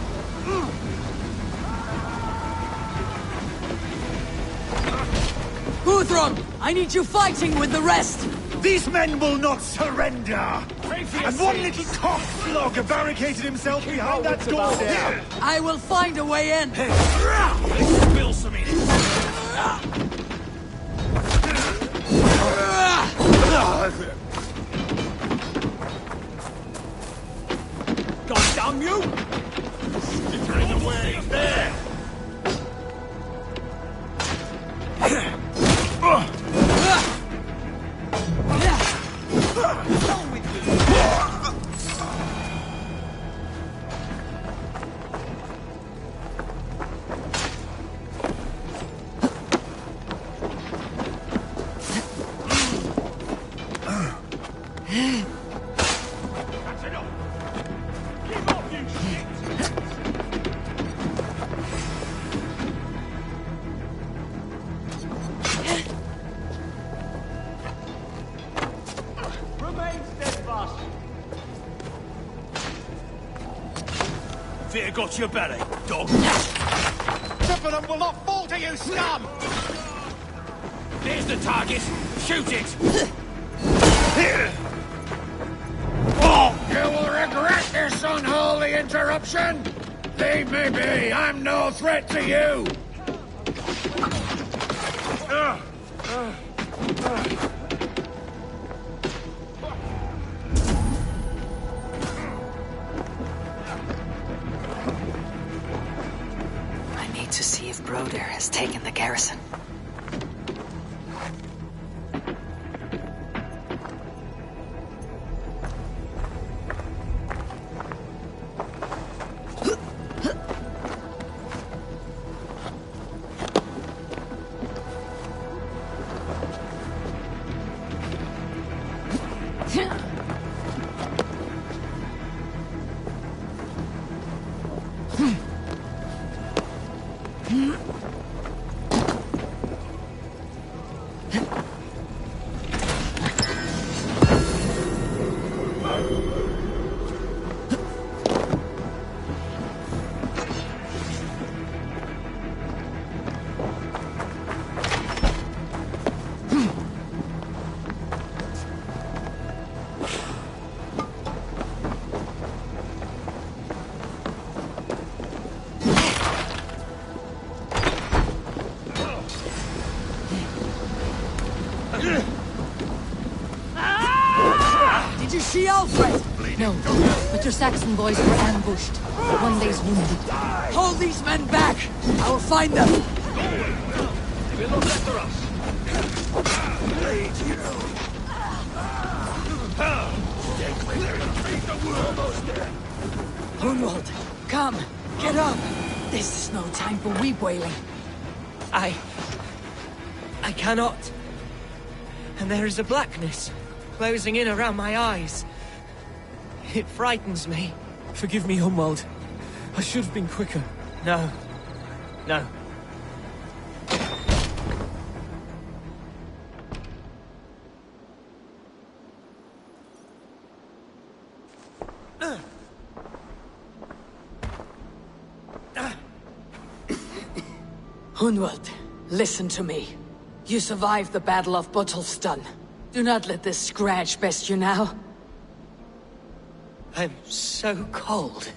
Guthrum, I need you fighting with the rest! These men will not surrender! And one little cockflogger barricaded himself behind that door there! I will find a way in! Let's spill some in it! God damn you! Sticker in the way! There! That's enough! Give up, you shit! Remain steadfast! Fear got your belly, dog. Chippenham will not fall to you, scum! There's the target. Shoot it! You will regret this unholy interruption! Leave me be! I'm no threat to you! garrison. Did you see Alfred? No, but your Saxon boys were ambushed. One lays wounded. Hold these men back! I will find them! They will not enter us. Hunwald, come! Get up! This is no time for weep wailing. I cannot. And there is a blackness closing in around my eyes. It frightens me. Forgive me, Hunwald. I should have been quicker. No. No. Hunwald, listen to me. You survived the Battle of Bottleston. Do not let this scratch best you now. I'm so cold.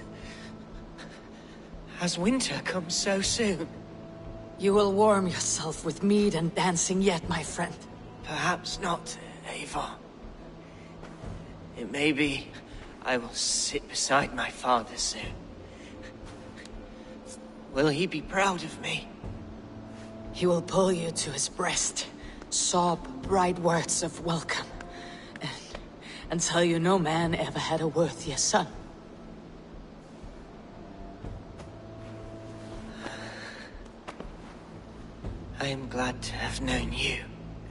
Has winter come so soon? You will warm yourself with mead and dancing yet, my friend. Perhaps not, Eivor. It may be I will sit beside my father soon. Will he be proud of me? He will pull you to his breast, sob bright words of welcome, and tell you no man ever had a worthier son. I am glad to have known you,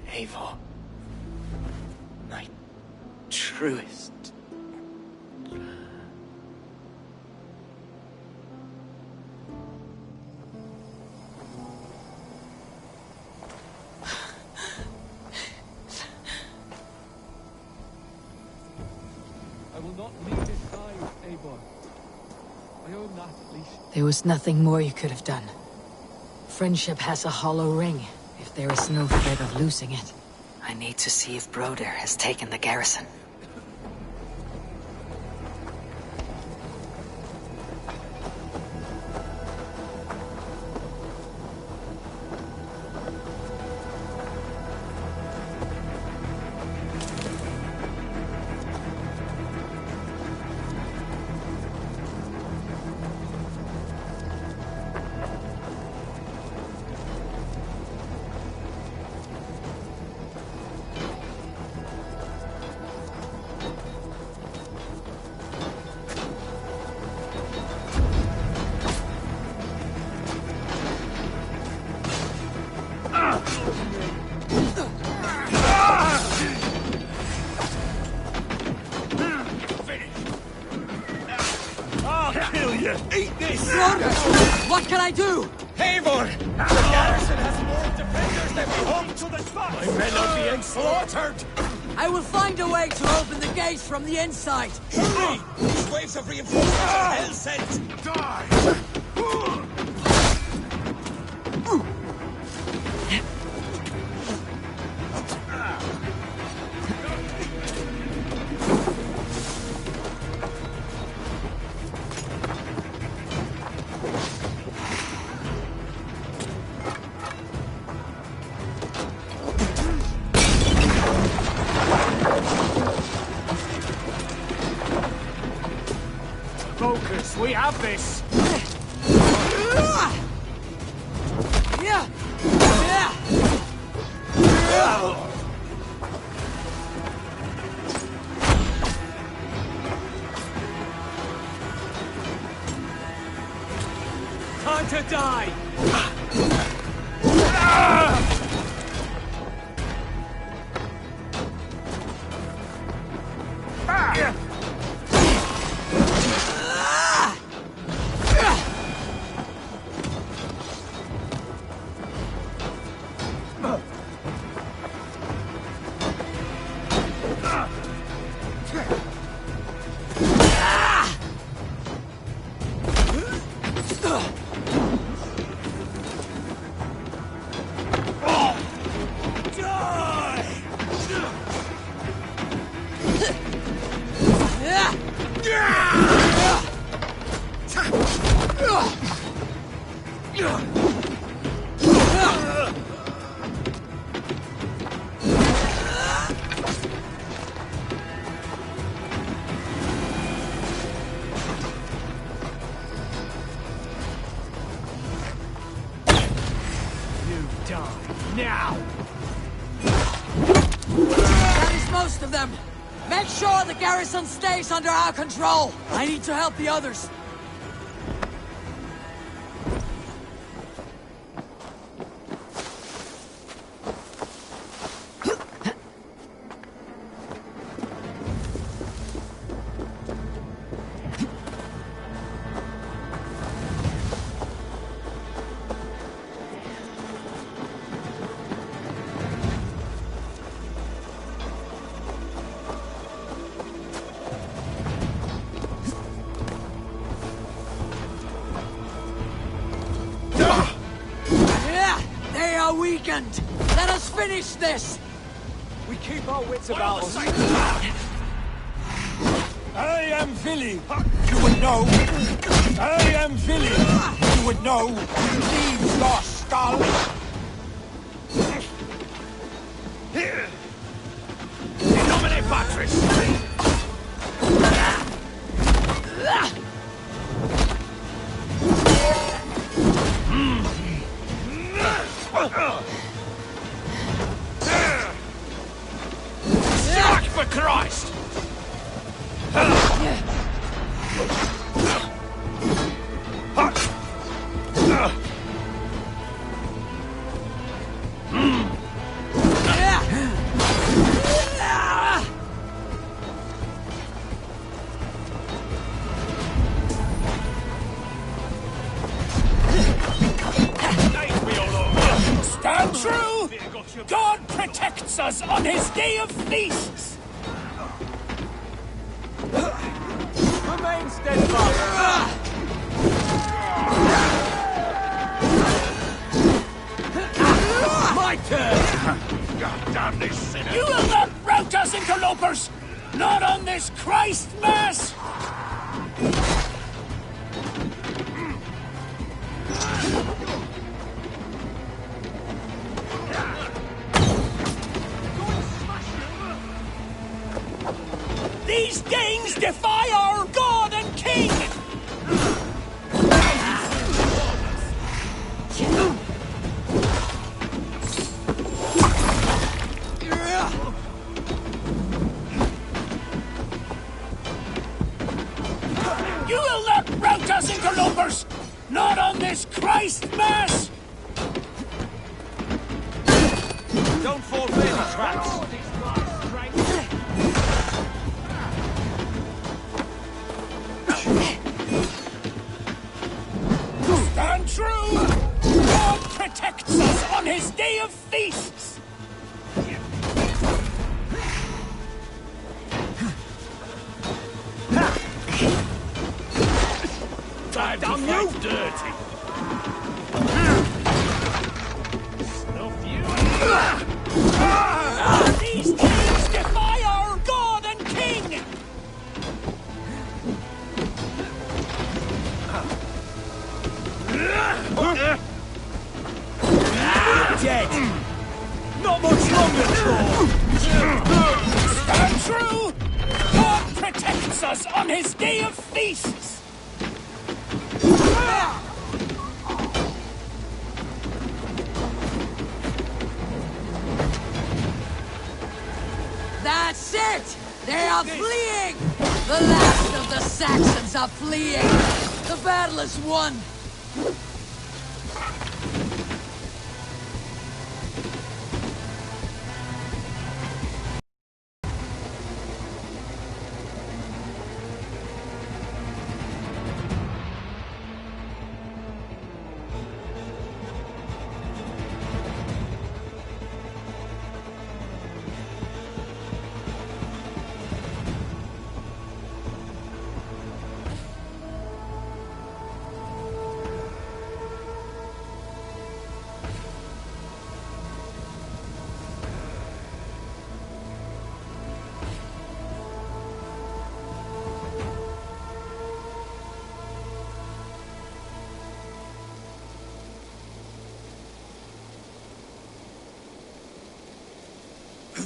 Eivor. My truest. I will not leave this side, Eivor. I own that, at least. There was nothing more you could have done. Friendship has a hollow ring, if there is no threat of losing it. I need to see if Broder has taken the garrison. Eat this! What can I do? Eivor! The garrison has more defenders than we hold to the spot! My men are being slaughtered! I will find a way to open the gates from the inside! Hurry! These waves of reinforcements are hell sent! Die! Focus, we have this! Yeah! die! Now! That is most of them! Make sure the garrison stays under our control! I need to help the others! Weakened! Let us finish this! We keep our wits about us. I am Vili. You would know. I am Vili. You would know. Leave your skull. In nomine Patris. Strike for Christ! Stand true! God protects us on his day of feasts! Remain steadfast! My turn! God damn this sinner! You will not rout us, interlopers! Not on this Christ Mass! These Danes defy our God and King! You will not rout us, interlopers! Not on this Christ Mass! Don't fall for any traps! Stand true! God protects us on his day of feasts! Time to fight dirty! These kings defy our God and King! Dead! Not much longer, Troll! Stand true! God protects us on his day of feasts! That's it! They are fleeing! The last of the Saxons are fleeing! The battle is won!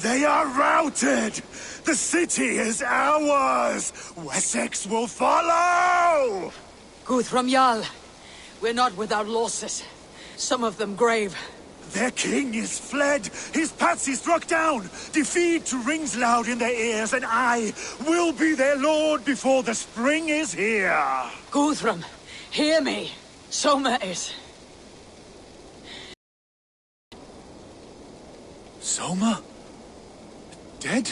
They are routed! The city is ours! Wessex will follow! Guthrum Jarl, we're not without losses. Some of them grave. Their king is fled! His patsy struck down! Defeat rings loud in their ears, and I will be their lord before the spring is here! Guthrum, hear me! Soma is... Soma? Dead?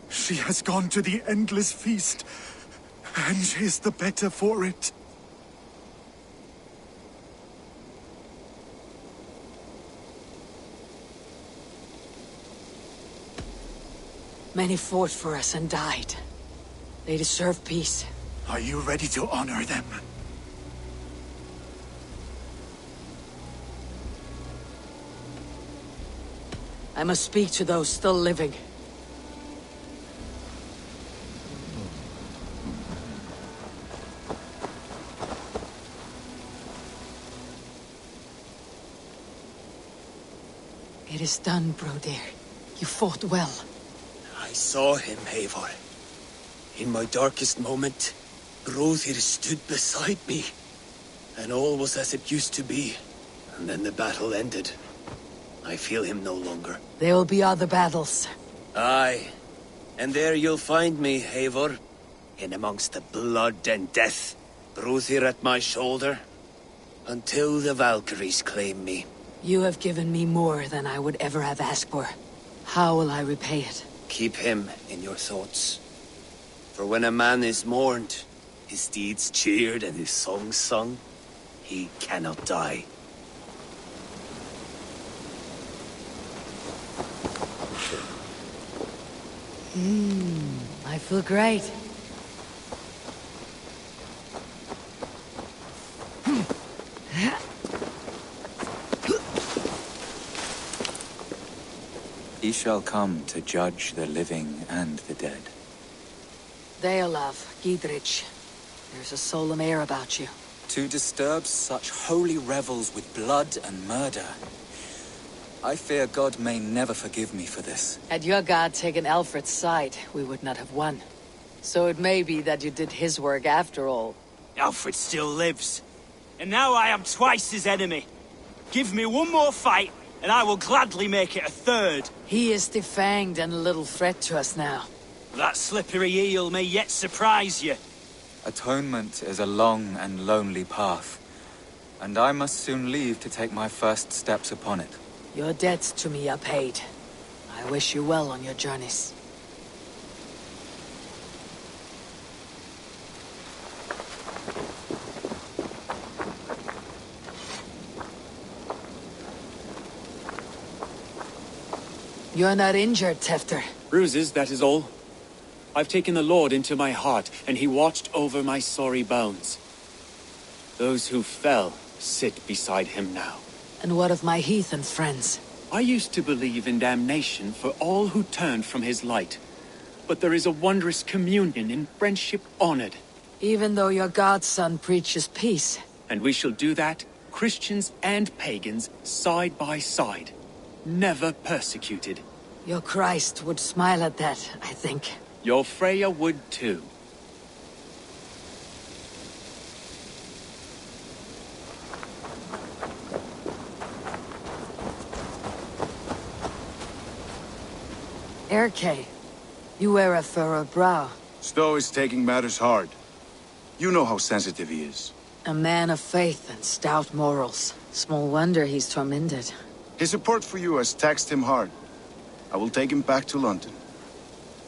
She has gone to the endless feast, and is the better for it. Many fought for us and died. They deserve peace. Are you ready to honor them? I must speak to those still living. It is done, Brodir. You fought well. I saw him, Eivor. In my darkest moment, Brodir stood beside me. And all was as it used to be. And then the battle ended. I feel him no longer. There will be other battles. Aye. And there you'll find me, Eivor. In amongst the blood and death. Brodir at my shoulder. Until the Valkyries claim me. You have given me more than I would ever have asked for. How will I repay it? Keep him in your thoughts. For when a man is mourned, his deeds cheered and his songs sung, he cannot die. I feel great. He shall come to judge the living and the dead. Deolav, Gidrich, there's a solemn air about you. To disturb such holy revels with blood and murder. I fear God may never forgive me for this. Had your god taken Alfred's side, we would not have won. So it may be that you did his work after all. Alfred still lives. And now I am twice his enemy. Give me one more fight, and I will gladly make it a third. He is defanged and a little threat to us now. That slippery eel may yet surprise you. Atonement is a long and lonely path, and I must soon leave to take my first steps upon it. Your debts to me are paid. I wish you well on your journeys. You're not injured, Tefter. Bruises, that is all. I've taken the Lord into my heart, and he watched over my sorry bones. Those who fell sit beside him now. And what of my heathen friends? I used to believe in damnation for all who turned from his light. But there is a wondrous communion in friendship honored. Even though your godson preaches peace. And we shall do that, Christians and pagans, side by side. Never persecuted. Your Christ would smile at that, I think. Your Freya would too. Erke, you wear a furrowed brow. Stowe is taking matters hard. You know how sensitive he is. A man of faith and stout morals. Small wonder he's tormented. His support for you has taxed him hard. I will take him back to London.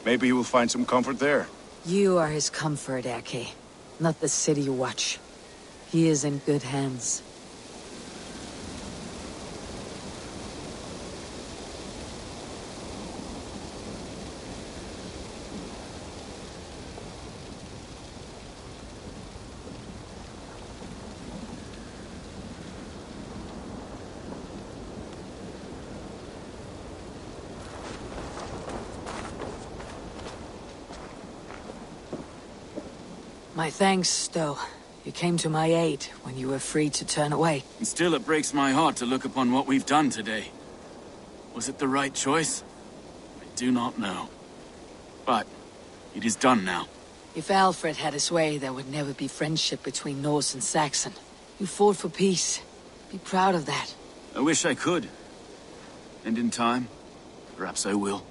Maybe he will find some comfort there. You are his comfort, Erke. Not the city you watch. He is in good hands. My thanks, Stowe. You came to my aid when you were free to turn away. And still it breaks my heart to look upon what we've done today. Was it the right choice? I do not know. But it is done now. If Alfred had his way, there would never be friendship between Norse and Saxon. You fought for peace. Be proud of that. I wish I could. And in time, perhaps I will.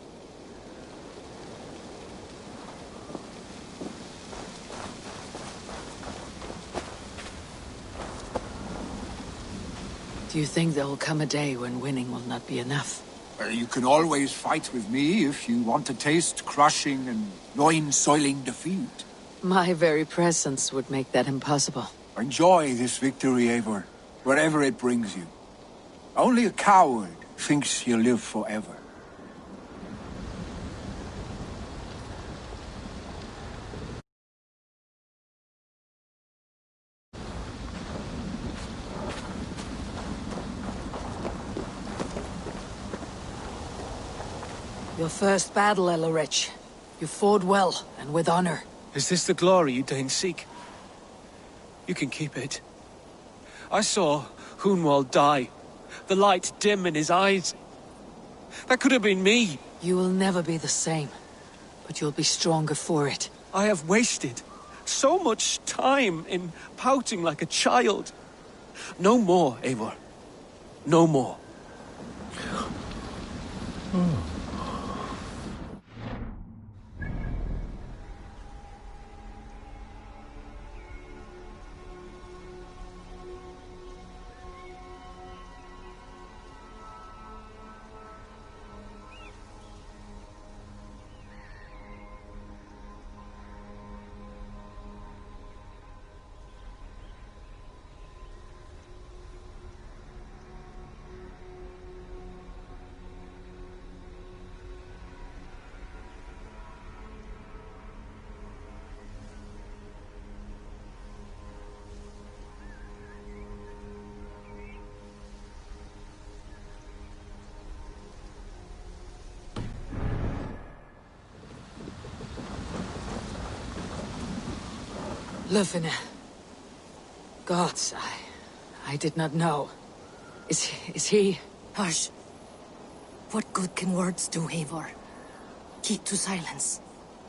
Do you think there will come a day when winning will not be enough? You can always fight with me if you want to taste crushing and loin-soiling defeat. My very presence would make that impossible. Enjoy this victory, Eivor, wherever it brings you. Only a coward thinks he'll live forever. Your first battle, Elorich. You fought well, and with honor. Is this the glory you deign seek? You can keep it. I saw Hunwald die. The light dim in his eyes. That could have been me. You will never be the same, but you'll be stronger for it. I have wasted so much time in pouting like a child. No more, Eivor. No more. Lufina. Gods, I did not know. Is he... Hush. What good can words do, Eivor? Keep to silence.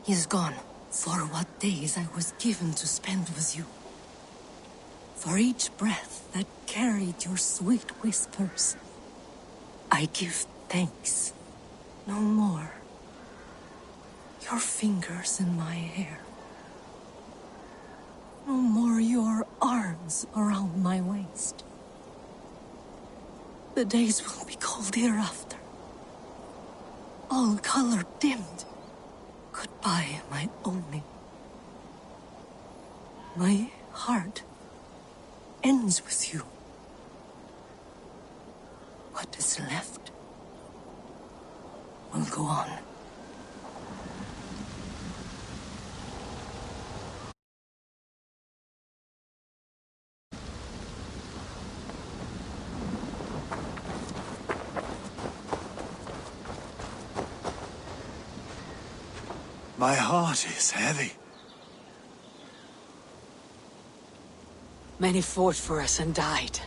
He is gone. For what days I was given to spend with you. For each breath that carried your sweet whispers. I give thanks. No more. Your fingers in my hair. No more your arms around my waist. The days will be cold hereafter. All color dimmed. Goodbye, my only. My heart ends with you. What is left will go on. My heart is heavy. Many fought for us and died.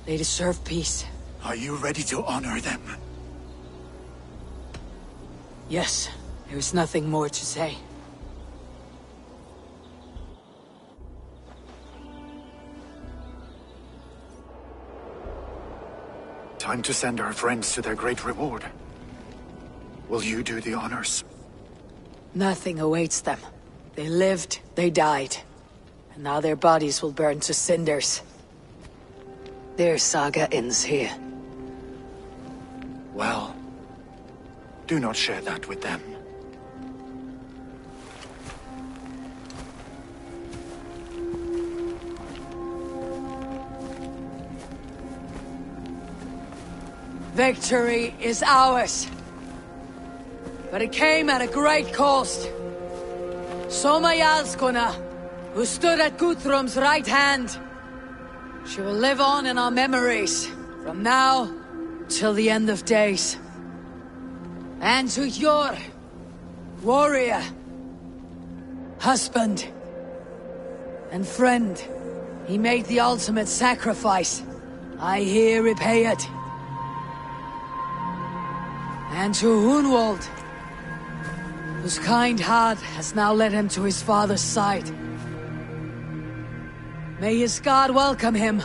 They deserve peace. Are you ready to honor them? Yes, there is nothing more to say. Time to send our friends to their great reward. Will you do the honors? Nothing awaits them. They lived, they died. And now their bodies will burn to cinders. Their saga ends here. Well, do not share that with them. Victory is ours. But it came at a great cost. Soma Jarlskona, who stood at Guthrum's right hand. She will live on in our memories, from now till the end of days. And to your warrior, husband, and friend, he made the ultimate sacrifice. I here repay it. And to Hunwald, whose kind heart has now led him to his father's side. May his God welcome him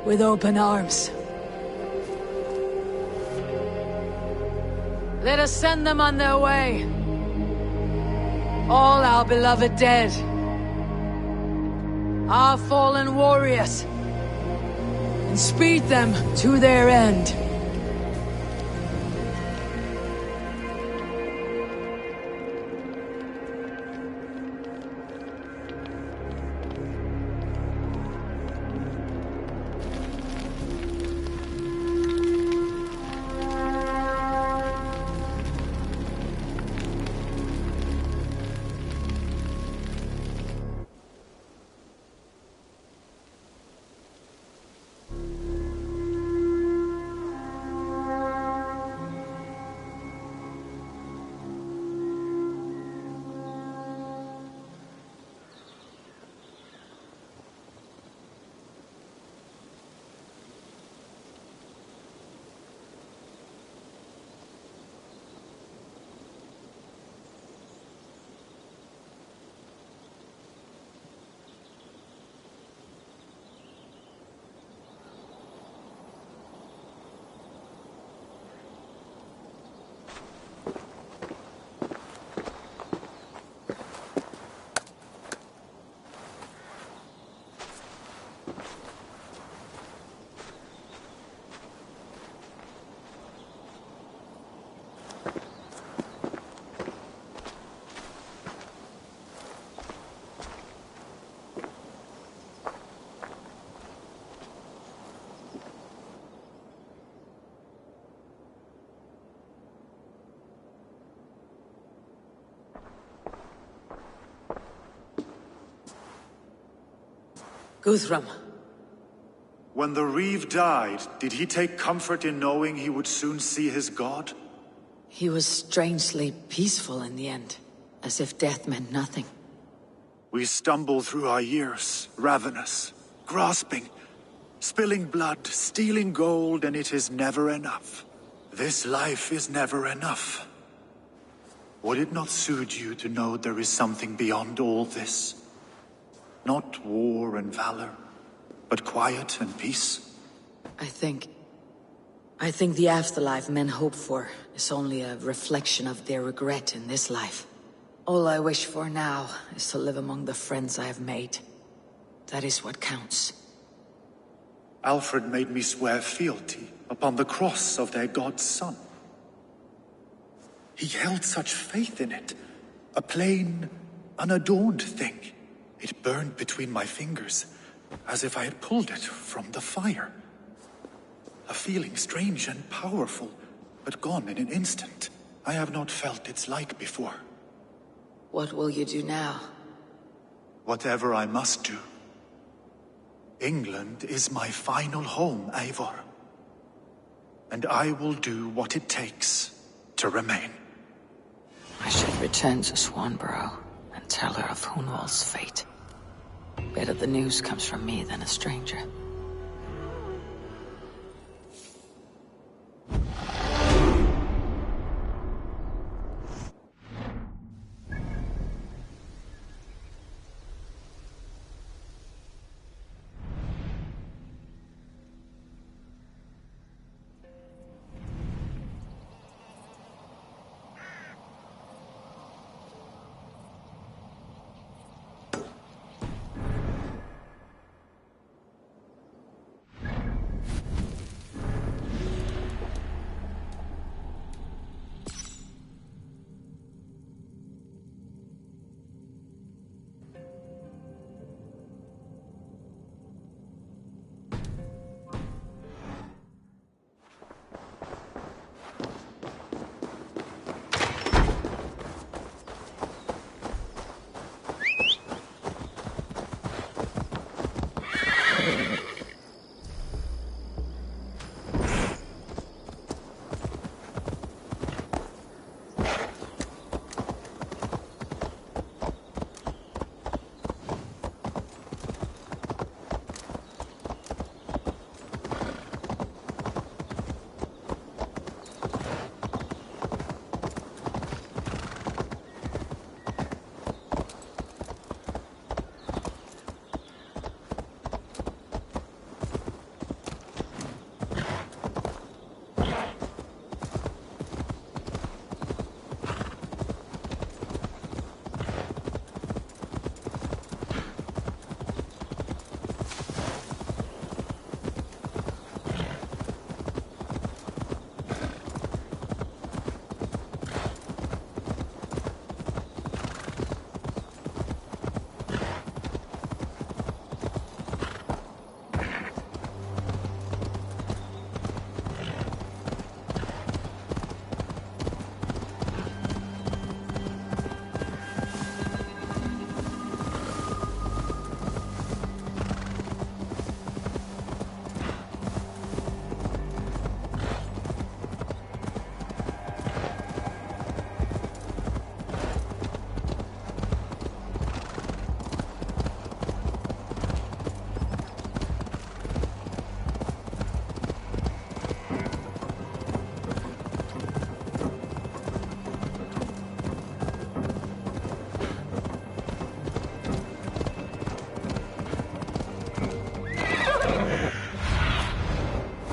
with open arms. Let us send them on their way. All our beloved dead. Our fallen warriors. And speed them to their end. Guthrum. When the Reeve died, did he take comfort in knowing he would soon see his god? He was strangely peaceful in the end, as if death meant nothing. We stumble through our years, ravenous, grasping, spilling blood, stealing gold, and it is never enough. This life is never enough. Would it not soothe you to know there is something beyond all this? Not war and valor, but quiet and peace? I think the afterlife men hope for is only a reflection of their regret in this life. All I wish for now is to live among the friends I have made. That is what counts. Alfred made me swear fealty upon the cross of their god's son. He held such faith in it, a plain, unadorned thing. It burned between my fingers, as if I had pulled it from the fire. A feeling strange and powerful, but gone in an instant. I have not felt its like before. What will you do now? Whatever I must do. England is my final home, Eivor. And I will do what it takes to remain. I should return to Swanborough and tell her of Hunwald's fate. Better the news comes from me than a stranger.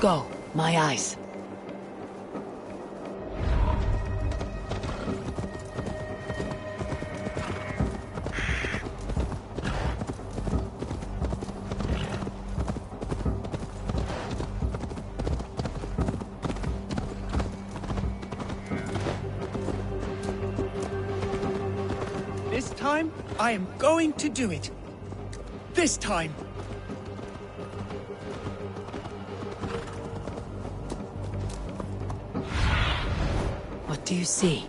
Go, my eyes. This time, I am going to do it. This time. What do you see?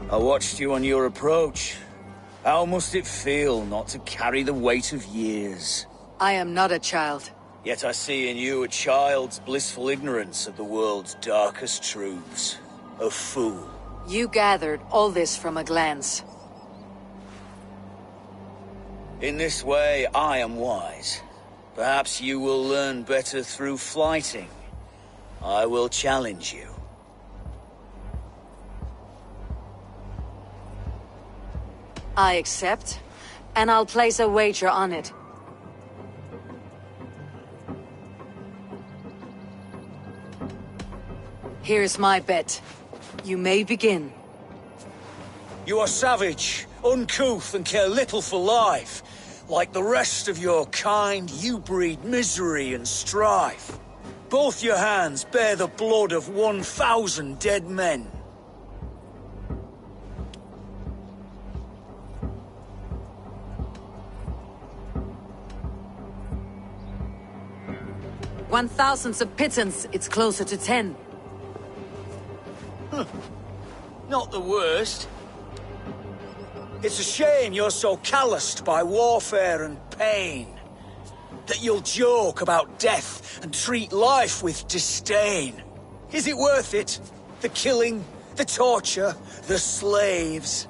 I watched you on your approach. How must it feel not to carry the weight of years? I am not a child. Yet I see in you a child's blissful ignorance of the world's darkest truths. A fool. You gathered all this from a glance. In this way, I am wise. Perhaps you will learn better through flighting. I will challenge you. I accept, and I'll place a wager on it. Here's my bet. You may begin. You are savage, uncouth, and care little for life. Like the rest of your kind, you breed misery and strife. Both your hands bear the blood of 1,000 dead men. One thousandths of pittance, it's closer to 10. Not the worst. It's a shame you're so calloused by warfare and pain. That you'll joke about death and treat life with disdain. Is it worth it? The killing, the torture, the slaves.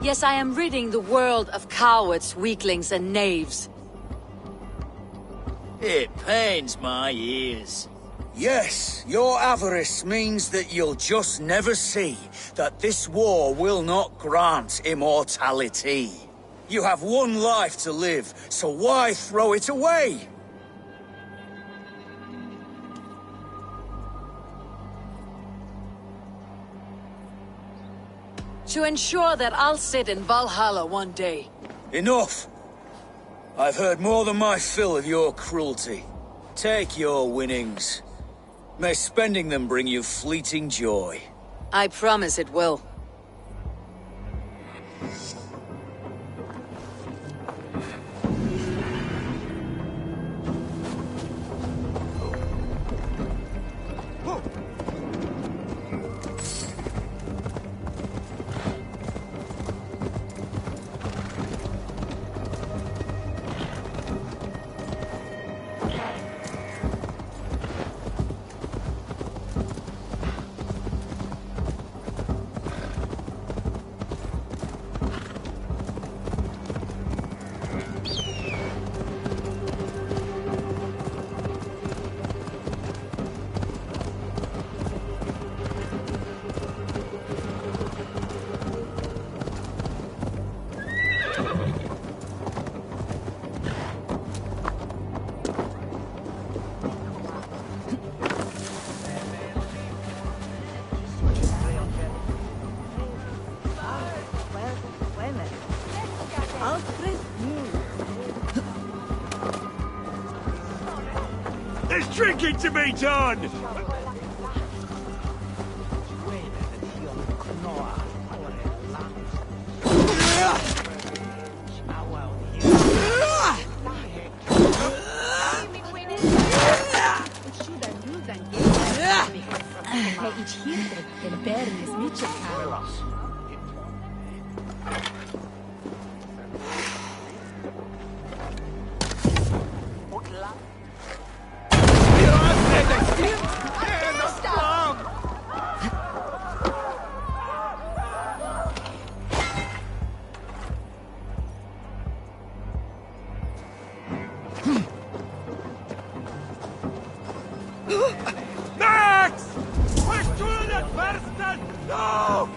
Yes, I am ridding the world of cowards, weaklings, and knaves. It pains my ears. Yes, your avarice means that you'll just never see that this war will not grant immortality. You have one life to live, so why throw it away? To ensure that I'll sit in Valhalla one day. Enough! I've heard more than my fill of your cruelty. Take your winnings. May spending them bring you fleeting joy. I promise it will. There's drinking to be done! Max! Push through that bastard! No!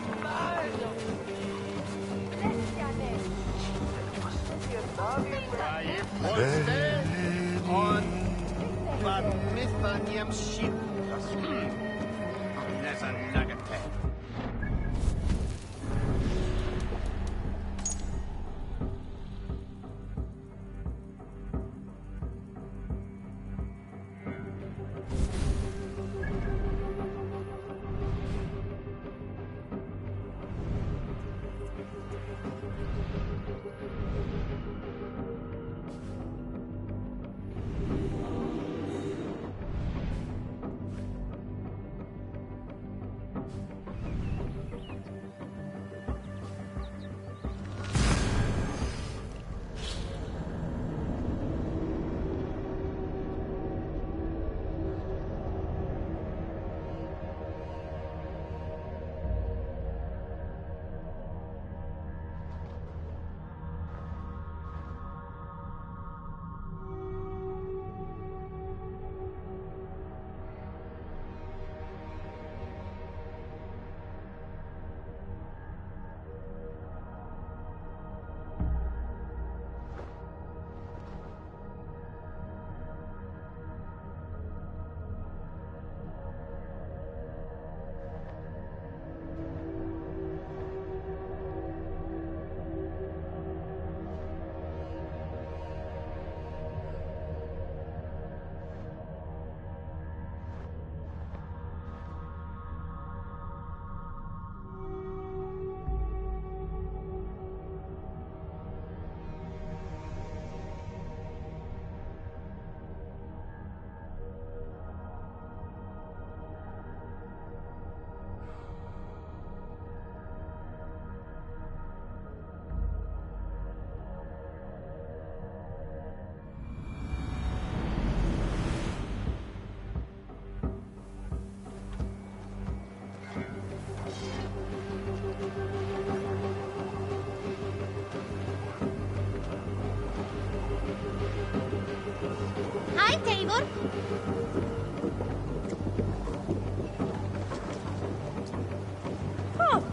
Hi, Tabor. Oh.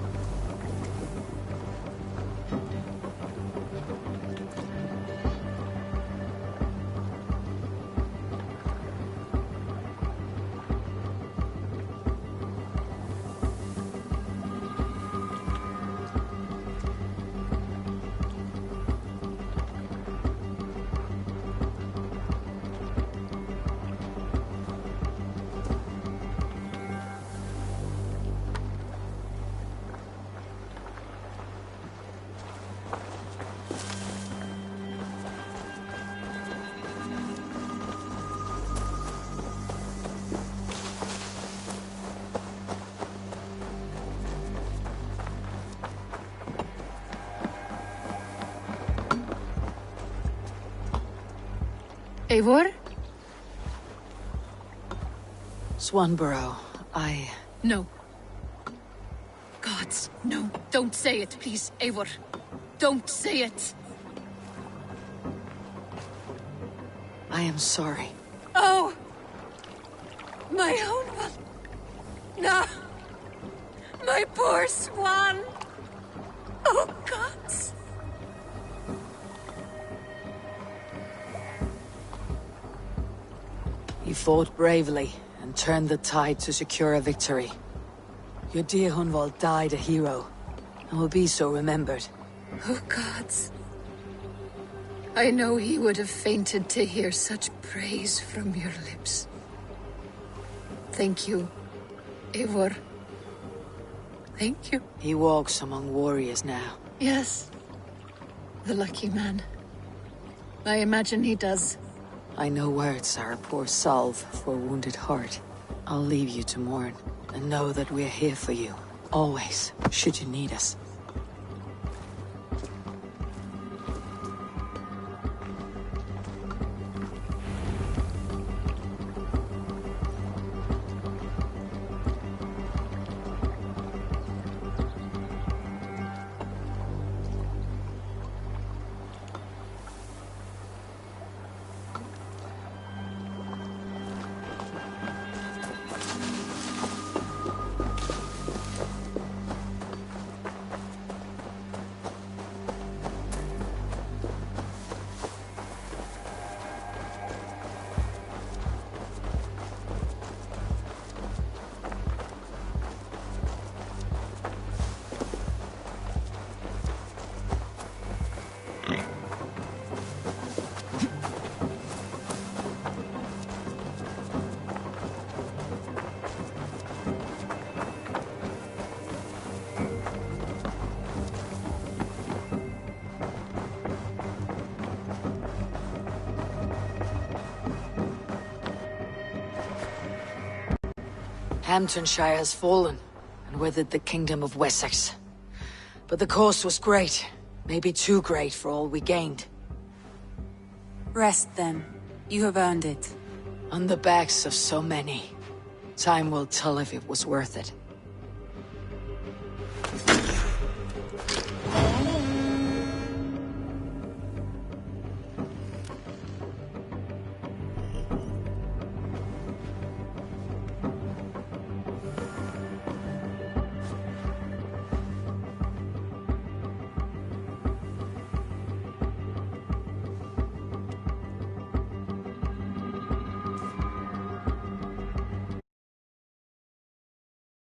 Eivor? Swanborough, No. Gods, no. Don't say it, please, Eivor. Don't say it. I am sorry. Oh! My own one. No! My poor swan! Oh, gods! You fought bravely and turned the tide to secure a victory. Your dear Hunwald died a hero, and will be so remembered. Oh, gods. I know he would have fainted to hear such praise from your lips. Thank you, Eivor. Thank you. He walks among warriors now. Yes. The lucky man. I imagine he does. I know words are a poor salve for a wounded heart. I'll leave you to mourn, and know that we're here for you, always, should you need us. Hamptonshire has fallen, and with it the Kingdom of Wessex. But the cost was great, maybe too great for all we gained. Rest then. You have earned it. On the backs of so many. Time will tell if it was worth it.